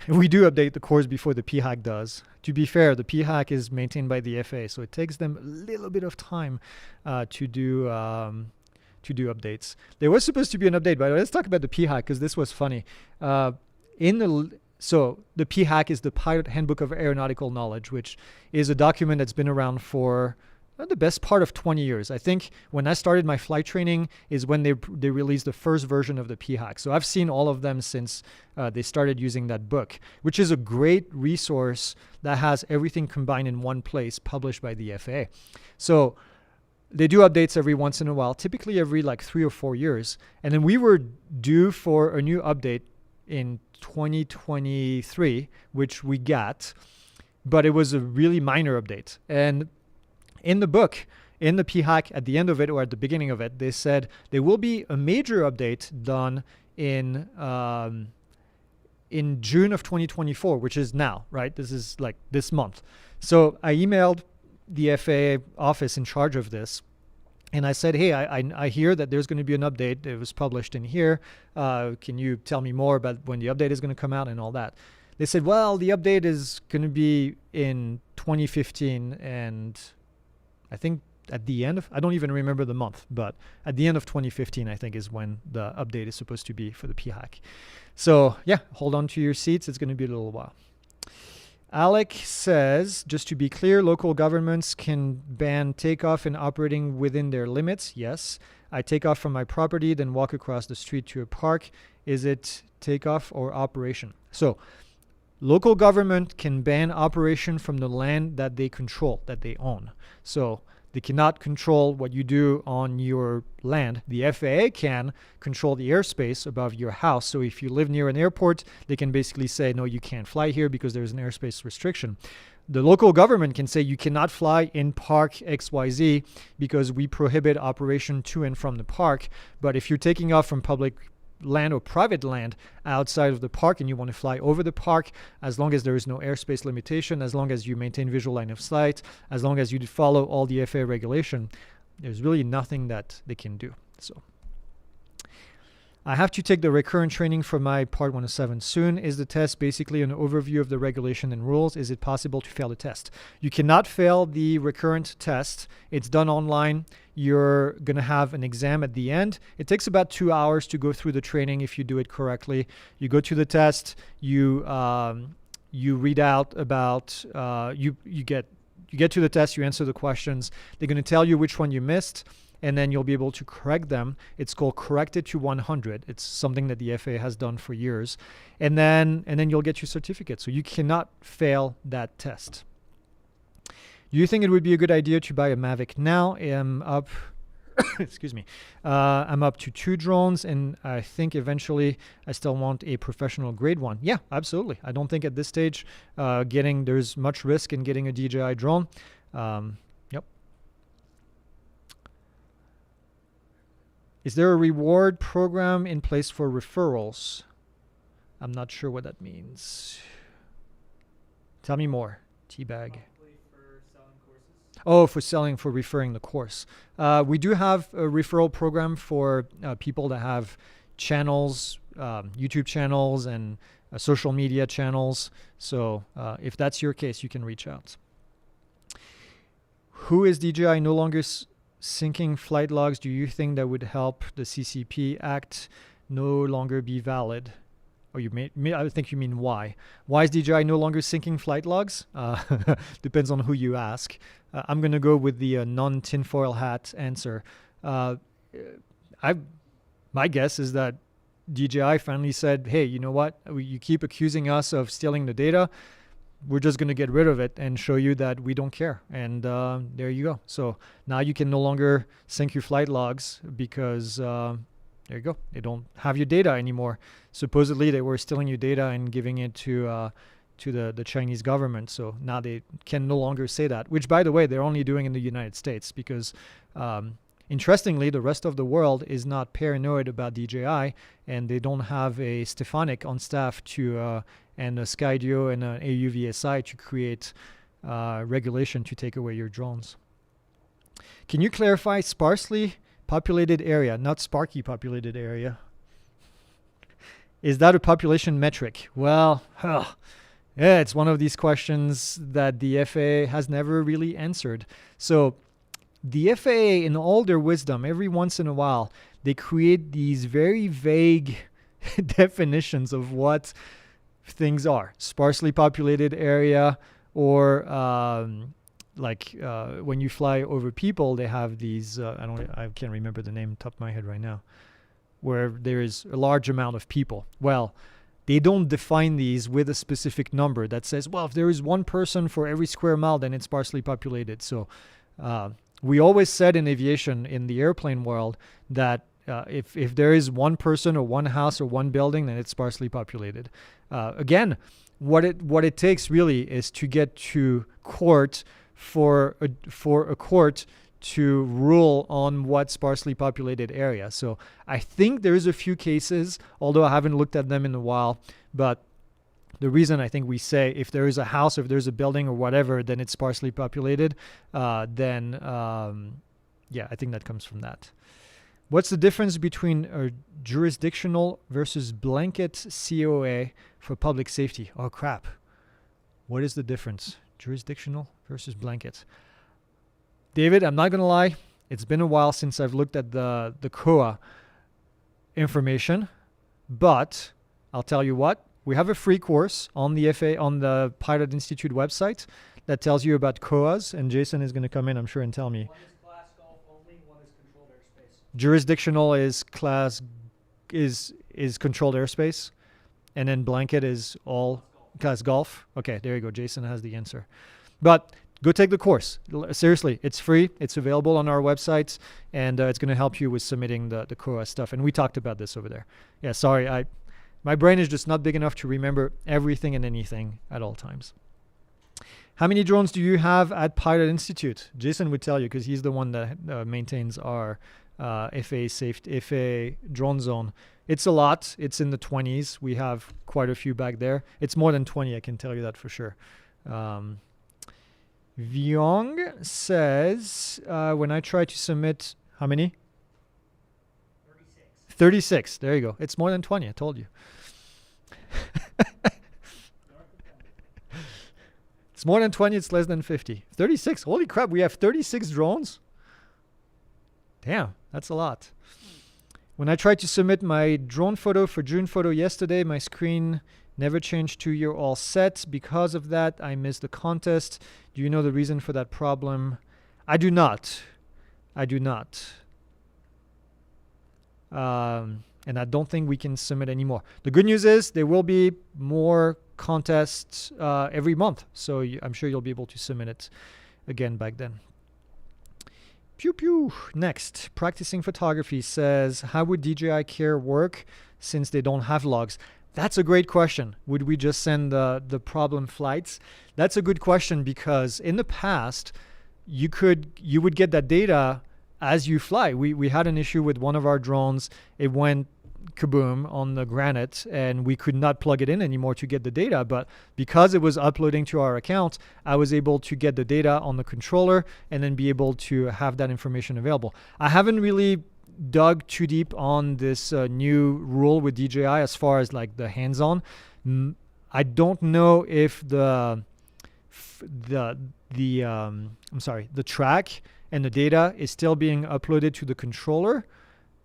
S2: We do update the course before the PHAC does. To be fair, the PHAC is maintained by the FAA, so it takes them a little bit of time to do updates. There was supposed to be an update, but let's talk about the PHAC because this was funny. So the PHAC is the Pilot Handbook of Aeronautical Knowledge, which is a document that's been around for the best part of 20 years. I think when I started my flight training is when they released the first version of the PHAC. So I've seen all of them since they started using that book, which is a great resource that has everything combined in one place, published by the FAA. So they do updates every once in a while, typically every like 3 or 4 years. And then we were due for a new update in 2023, which we got, but it was a really minor update. And in the book, in the PHAC, at the end of it or at the beginning of it, they said there will be a major update done in June of 2024, which is now, right? This is like this month. So I emailed the FAA office in charge of this, and I said, hey, I hear that there's going to be an update. It was published in here. Can you tell me more about when the update is going to come out and all that? They said, well, the update is going to be in 2015, and I think at the end of, I don't even remember the month, but at the end of 2015, I think is when the update is supposed to be for the PHAC. So yeah, hold on to your seats. It's going to be a little while. Alec says, just to be clear, local governments can ban takeoff and operating within their limits. Yes. I take off from my property, then walk across the street to a park. Is it takeoff or operation? So local government can ban operation from the land that they control, that they own. So they cannot control what you do on your land. The FAA can control the airspace above your house. So if you live near an airport, they can basically say, no, you can't fly here because there's an airspace restriction. The local government can say you cannot fly in park XYZ because we prohibit operation to and from the park. But if you're taking off from public land or private land outside of the park and you want to fly over the park, as long as there is no airspace limitation, as long as you maintain visual line of sight, as long as you follow all the FAA regulation, there's really nothing that they can do. So I have to take the recurrent training for my Part 107 soon. Is the test basically an overview of the regulation and rules? Is it possible to fail the test? You cannot fail the recurrent test. It's done online. You're going to have an exam at the end. It takes about 2 hours to go through the training if you do it correctly. You go to the test, you read out about, you get to the test, you answer the questions. They're going to tell you which one you missed, and then you'll be able to correct them. It's called Corrected to 100. It's something that the FAA has done for years. And then you'll get your certificate. So you cannot fail that test. Do you think it would be a good idea to buy a Mavic now? I'm up, excuse me. I'm up to 2 drones, and I think eventually I still want a professional grade one. Yeah, absolutely. I don't think at this stage there's much risk in getting a DJI drone. Yep. Is there a reward program in place for referrals? I'm not sure what that means. Tell me more, Teabag. Oh, for referring the course. We do have a referral program for people that have channels, YouTube channels and social media channels. So if that's your case, you can reach out. Who is DJI no longer syncing flight logs? Do you think that would help the CCP Act no longer be valid? Or I think you mean why. Why is DJI no longer syncing flight logs? Depends on who you ask. I'm going to go with the non-tinfoil hat answer. I my guess is that DJI finally said, hey, you know what? You keep accusing us of stealing the data. We're just going to get rid of it and show you that we don't care. And there you go. So now you can no longer sync your flight logs because there you go. They don't have your data anymore. Supposedly they were stealing your data and giving it to the Chinese government. So now they can no longer say that, which, by the way, they're only doing in the United States because interestingly, the rest of the world is not paranoid about DJI, and they don't have a Stefanik on staff and a Skydio and an AUVSI to create regulation to take away your drones. Can you clarify sparsely populated area, not sparky populated area? Is that a population metric? Well, yeah, it's one of these questions that the FAA has never really answered. So the FAA, in all their wisdom, every once in a while, they create these very vague definitions of what things are. Sparsely populated area, or when you fly over people, they have these, I can't remember the name top of my head right now, where there is a large amount of people. Well, they don't define these with a specific number that says, well, if there is one person for every square mile, then it's sparsely populated. So we always said in aviation, in the airplane world, that if there is one person or one house or one building, then it's sparsely populated. Again, what it takes really is to get to court for a court to rule on what sparsely populated area. So I think there's a few cases, although I haven't looked at them in a while, but the reason I think we say if there is a house, if there's a building or whatever, then it's sparsely populated, I think that comes from that. What's the difference between a jurisdictional versus blanket COA for public safety? Oh, crap. What is the difference? Jurisdictional versus blanket. David, I'm not going to lie. It's been a while since I've looked at the COA information, but I'll tell you what. We have a free course on the Pilot Institute website that tells you about COAs, and Jason is going to come in, I'm sure, and tell me.
S3: One is class golf only, one is controlled airspace.
S2: Jurisdictional is controlled airspace, and then blanket is all class golf. Okay, there you go. Jason has the answer. But go take the course. Seriously, it's free. It's available on our website, and it's going to help you with submitting the COA stuff. And we talked about this over there. Yeah, sorry, my brain is just not big enough to remember everything and anything at all times. How many drones do you have at Pilot Institute? Jason would tell you because he's the one that maintains our FAA drone zone. It's a lot. It's in the 20s. We have quite a few back there. It's more than 20, I can tell you that for sure. Vyong says, when I try to submit, how many? 36. There you go. It's more than 20. I told you. It's more than 20. It's less than 50. 36. Holy crap. We have 36 drones. Damn. That's a lot. When I tried to submit my drone photo for June photo yesterday, my screen never changed to "you're all set." Because of that, I missed the contest. Do you know the reason for that problem? I do not. And I don't think we can submit anymore. The good news is there will be more contests every month. So I'm sure you'll be able to submit it again back then. Pew pew. Next, practicing photography says, how would DJI Care work since they don't have logs? That's a great question. Would we just send the problem flights? That's a good question because in the past, you would get that data as you fly. We had an issue with one of our drones. It went kaboom on the Granite, and we could not plug it in anymore to get the data. But because it was uploading to our account, I was able to get the data on the controller and then be able to have that information available. I haven't really dug too deep on this new rule with DJI as far as like the hands-on. I don't know if the track and the data is still being uploaded to the controller,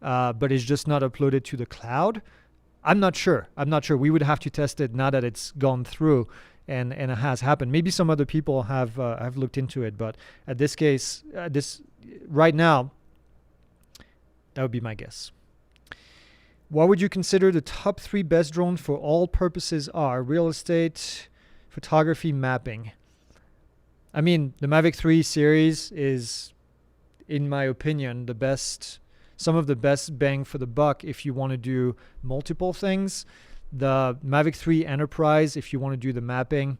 S2: but it's just not uploaded to the cloud. I'm not sure. We would have to test it now that it's gone through and it has happened. Maybe some other people have looked into it, but at this case, right now, That would be my guess. What would you consider the top 3 best drones for all purposes are? Real estate, photography, mapping. I mean, the Mavic 3 series is, in my opinion, the best, some of the best bang for the buck if you want to do multiple things. The Mavic 3 Enterprise, if you want to do the mapping.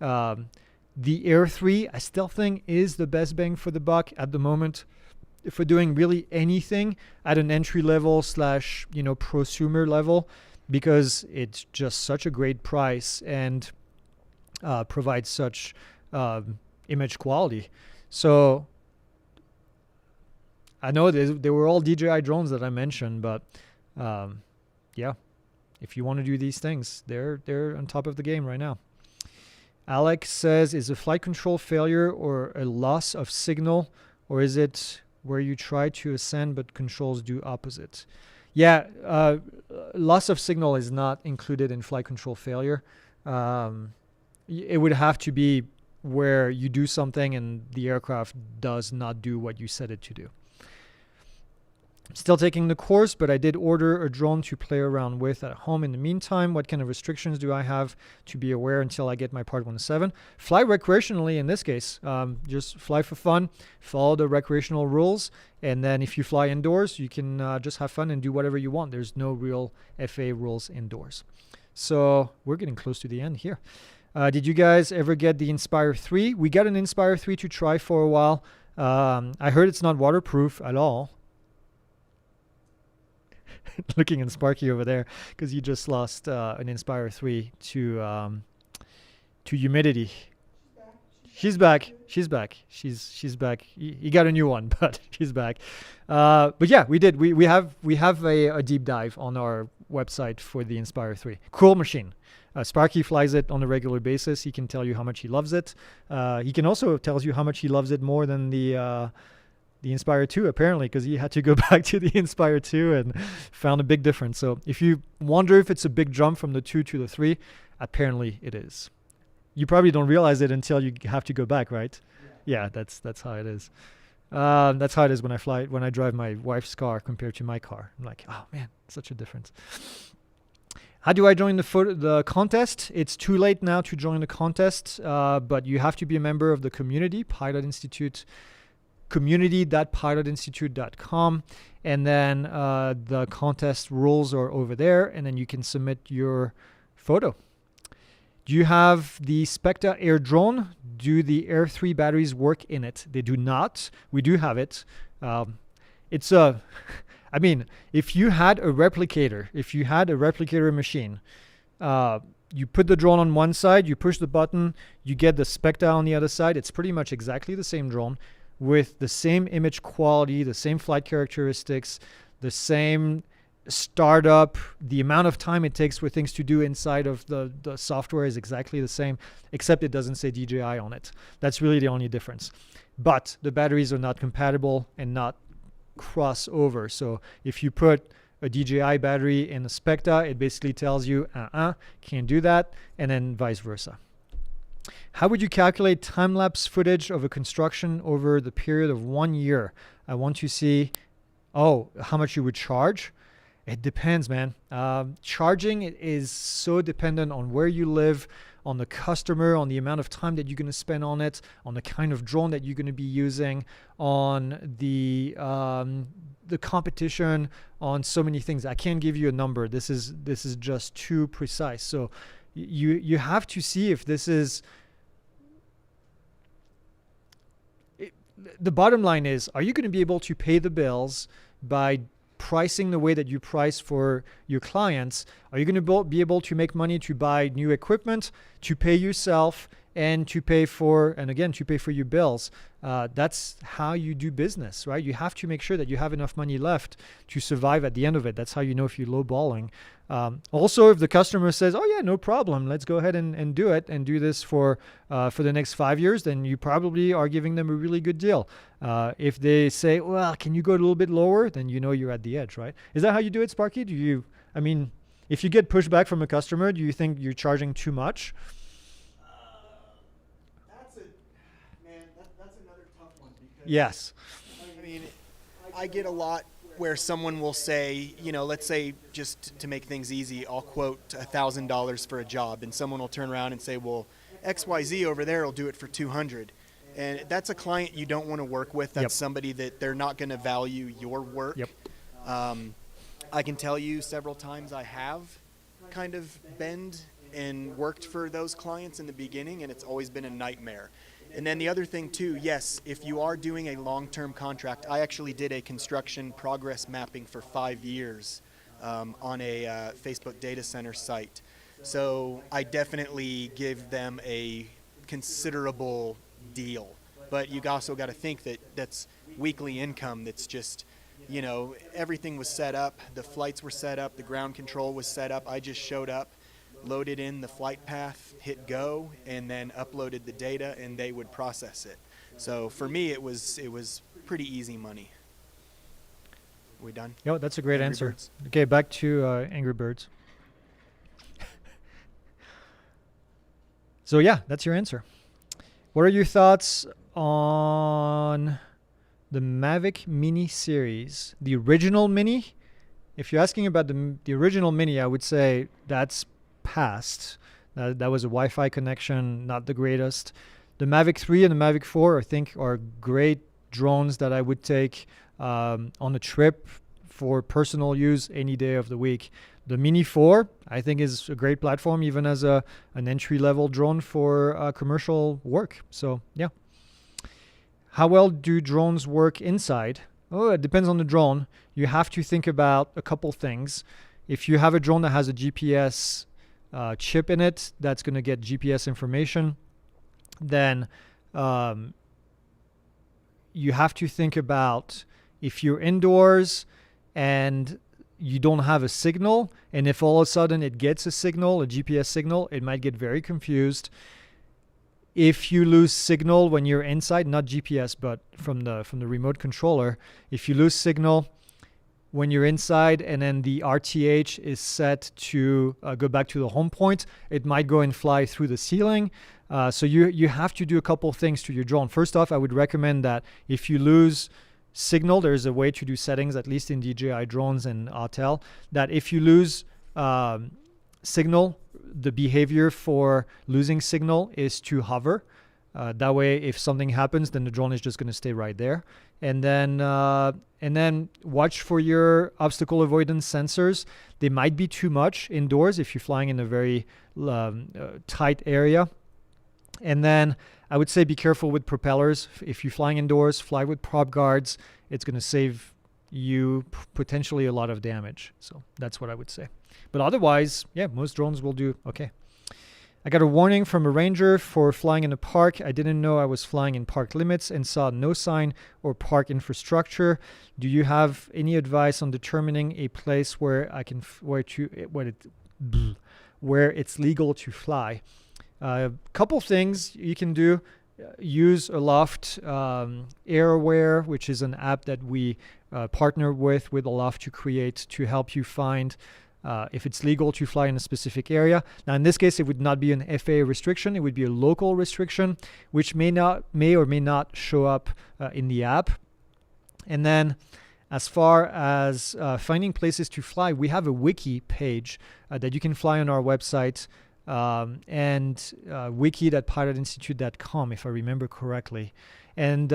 S2: The Air 3, I still think, is the best bang for the buck at the moment. If we're doing really anything at an entry level / prosumer level, because it's just such a great price and provides such image quality. So I know they were all DJI drones that I mentioned, but yeah, if you want to do these things, they're on top of the game right now. Alex says, is a flight control failure or a loss of signal, or is it where you try to ascend but controls do opposite? Yeah, loss of signal is not included in flight control failure. It would have to be where you do something and the aircraft does not do what you set it to do. Still taking the course, but I did order a drone to play around with at home in the meantime. What kind of restrictions do I have to be aware until I get my Part 107? Fly recreationally in this case. Just fly for fun, follow the recreational rules, and then if you fly indoors, you can just have fun and do whatever you want. There's no real FAA rules indoors. So we're getting close to the end here. Did you guys ever get the Inspire 3? We got an Inspire 3 to try for a while. I heard it's not waterproof at all. Looking at Sparky over there because you just lost an Inspire 3 to humidity. She's back. She's back. She's back. He got a new one, but she's back. But yeah, we did. We have a deep dive on our website for the Inspire 3. Cool machine. Sparky flies it on a regular basis. He can tell you how much he loves it. He can also tell you how much he loves it more than the Inspire 2, apparently, because he had to go back to the Inspire 2 and found a big difference. So if you wonder if it's a big jump from the 2 to the 3, apparently it is. You probably don't realize it until you have to go back, right? Yeah, that's how it is. That's how it is when I drive my wife's car compared to my car. I'm like, oh man, such a difference. How do I join the contest? It's too late now to join the contest, but you have to be a member of the community, Pilot Institute, community.pilotinstitute.com, and then the contest rules are over there, and then you can submit your photo. Do you have the Specta Air drone? Do the Air 3 batteries work in it? They do not. We do have it. If you had a replicator machine, you put the drone on one side, you push the button, you get the Specta on the other side. It's pretty much exactly the same drone with the same image quality, the same flight characteristics, the same startup. The amount of time it takes for things to do inside of the software is exactly the same, except it doesn't say DJI on it. That's really the only difference. But the batteries are not compatible and not cross over. So if you put a DJI battery in a Specta, it basically tells you, can't do that, and then vice versa. How would you calculate time-lapse footage of a construction over the period of 1 year? I want to see, how much you would charge. It depends, man. Charging is so dependent on where you live, on the customer, on the amount of time that you're going to spend on it, on the kind of drone that you're going to be using, on the competition, on so many things. I can't give you a number. This is just too precise. So you have to see if this is. The bottom line is, are you going to be able to pay the bills by pricing the way that you price for your clients? Are you going to be able to make money to buy new equipment, to pay yourself, and to pay for your bills? That's how you do business, right? You have to make sure that you have enough money left to survive at the end of it. That's how you know if you're lowballing. Also, if the customer says, oh yeah, no problem, let's go ahead and do it and do this for the next 5 years, then you probably are giving them a really good deal. If they say, well, can you go a little bit lower? Then you know you're at the edge, right? Is that how you do it, Sparky? If you get pushback from a customer, do you think you're charging too much?
S1: That's another tough one. Because
S2: Yes.
S1: I get a lot where someone will say, let's say, just to make things easy, I'll quote $1,000 for a job, and someone will turn around and say, well, XYZ over there will do it for 200. And that's a client you don't want to work with. That's somebody that they're not going to value your work. I can tell you several times I have kind of been and worked for those clients in the beginning, and it's always been a nightmare. And then the other thing too, yes, if you are doing a long-term contract, I actually did a construction progress mapping for 5 years on a Facebook data center site. So I definitely give them a considerable deal. But you also got to think that that's weekly income. That's just, everything was set up. The flights were set up. The ground control was set up. I just showed up, loaded in the flight path, hit go, and then uploaded the data, and they would process it. So for me, it was pretty easy money. We done?
S2: Yo, that's a great
S1: Angry
S2: answer.
S1: Birds?
S2: Okay, back to Angry Birds. So yeah, that's your answer. What are your thoughts on the Mavic Mini series, the original Mini? If you're asking about the original Mini, I would say that's past. That was a Wi-Fi connection, not the greatest. The Mavic 3 and the Mavic 4, I think, are great drones that I would take on a trip for personal use any day of the week. The Mini 4, I think, is a great platform, even as an entry-level drone for commercial work. So, yeah. How well do drones work inside? Oh, it depends on the drone. You have to think about a couple things. If you have a drone that has a GPS chip in it, that's going to get GPS information. Then you have to think about if you're indoors and you don't have a signal, and if all of a sudden it gets a signal, a GPS signal, it might get very confused. If you lose signal when you're inside, not GPS, but from the remote controller, if you lose signal when you're inside and then the RTH is set to go back to the home point, it might go and fly through the ceiling. So you have to do a couple things to your drone. First off, I would recommend that if you lose signal, there's a way to do settings, at least in DJI drones and Autel, that if you lose signal, the behavior for losing signal is to hover. That way, if something happens, then the drone is just going to stay right there. And then watch for your obstacle avoidance sensors. They might be too much indoors if you're flying in a very tight area. And then I would say be careful with propellers. If you're flying indoors, fly with prop guards. It's going to save you potentially a lot of damage. So that's what I would say. But otherwise, yeah, most drones will do okay. I got a warning from a ranger for flying in a park. I didn't know I was flying in park limits and saw no sign or park infrastructure. Do you have any advice on determining a place where I can where it's legal to fly? Couple things you can do. Use Aloft Airware, which is an app that we partner with Aloft to create to help you find if it's legal to fly in a specific area. Now, in this case, it would not be an FAA restriction. It would be a local restriction, which may or may not show up in the app. And then as far as finding places to fly, we have a wiki page that you can fly on our website, and wiki.pilotinstitute.com, if I remember correctly. And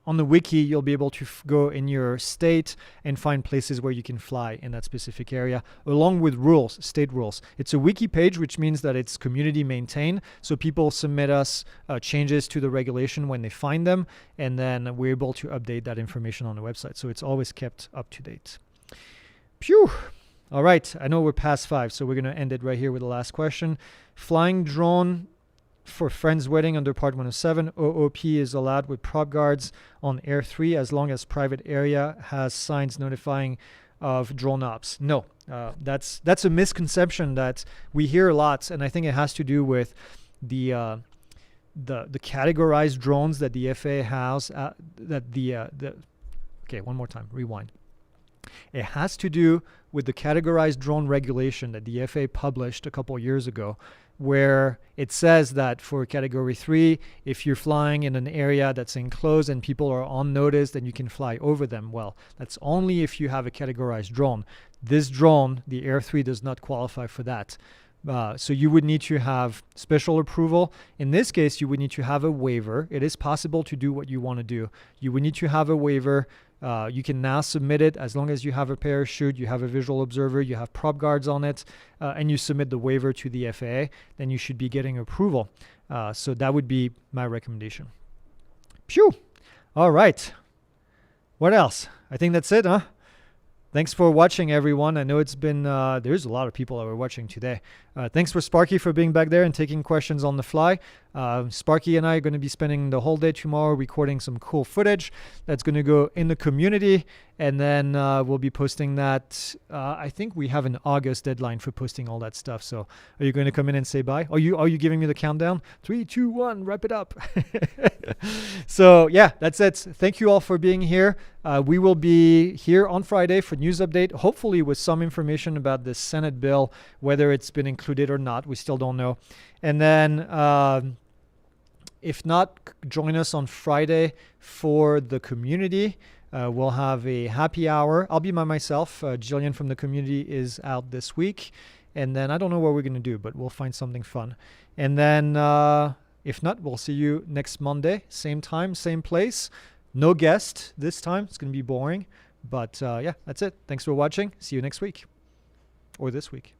S2: on the wiki, you'll be able to go in your state and find places where you can fly in that specific area, along with rules, state rules. It's a wiki page, which means that it's community maintained. So people submit us changes to the regulation when they find them, and then we're able to update that information on the website. So it's always kept up to date. Phew. All right, I know we're past 5, so we're going to end it right here with the last question. Flying drone for friend's wedding under Part 107, OOP is allowed with prop guards on Air 3 as long as private area has signs notifying of drone ops. No, that's a misconception that we hear a lot, and I think it has to do with the categorized drones that the FAA has. Okay, one more time, rewind. It has to do with the categorized drone regulation that the FAA published a couple of years ago, where it says that for category 3, if you're flying in an area that's enclosed and people are on notice, then you can fly over them. Well, that's only if you have a categorized drone. This drone, the Air 3, does not qualify for that. So you would need to have special approval. In this case, you would need to have a waiver. It is possible to do what you want to do. You would need to have a waiver. You can now submit it as long as you have a parachute, you have a visual observer, you have prop guards on it, and you submit the waiver to the FAA, then you should be getting approval. So that would be my recommendation. Phew! All right. What else? I think that's it, huh? Thanks for watching, everyone. I know it's been, there's a lot of people that were watching today. Thanks for Sparky for being back there and taking questions on the fly. Sparky and I are going to be spending the whole day tomorrow recording some cool footage that's going to go in the community. And then we'll be posting that. I think we have an August deadline for posting all that stuff. So are you going to come in and say bye? Are you giving me the countdown? 3, 2, 1, wrap it up. So yeah, that's it. Thank you all for being here. We will be here on Friday for news update, hopefully with some information about this Senate bill, whether it's been included or not. We still don't know. And then if not, join us on Friday for the community. We'll have a happy hour. I'll be by myself. Jillian from the community is out this week. And then I don't know what we're going to do, but we'll find something fun. And then if not, we'll see you next Monday. Same time, same place. No guest this time. It's going to be boring. But yeah, that's it. Thanks for watching. See you next week or this week.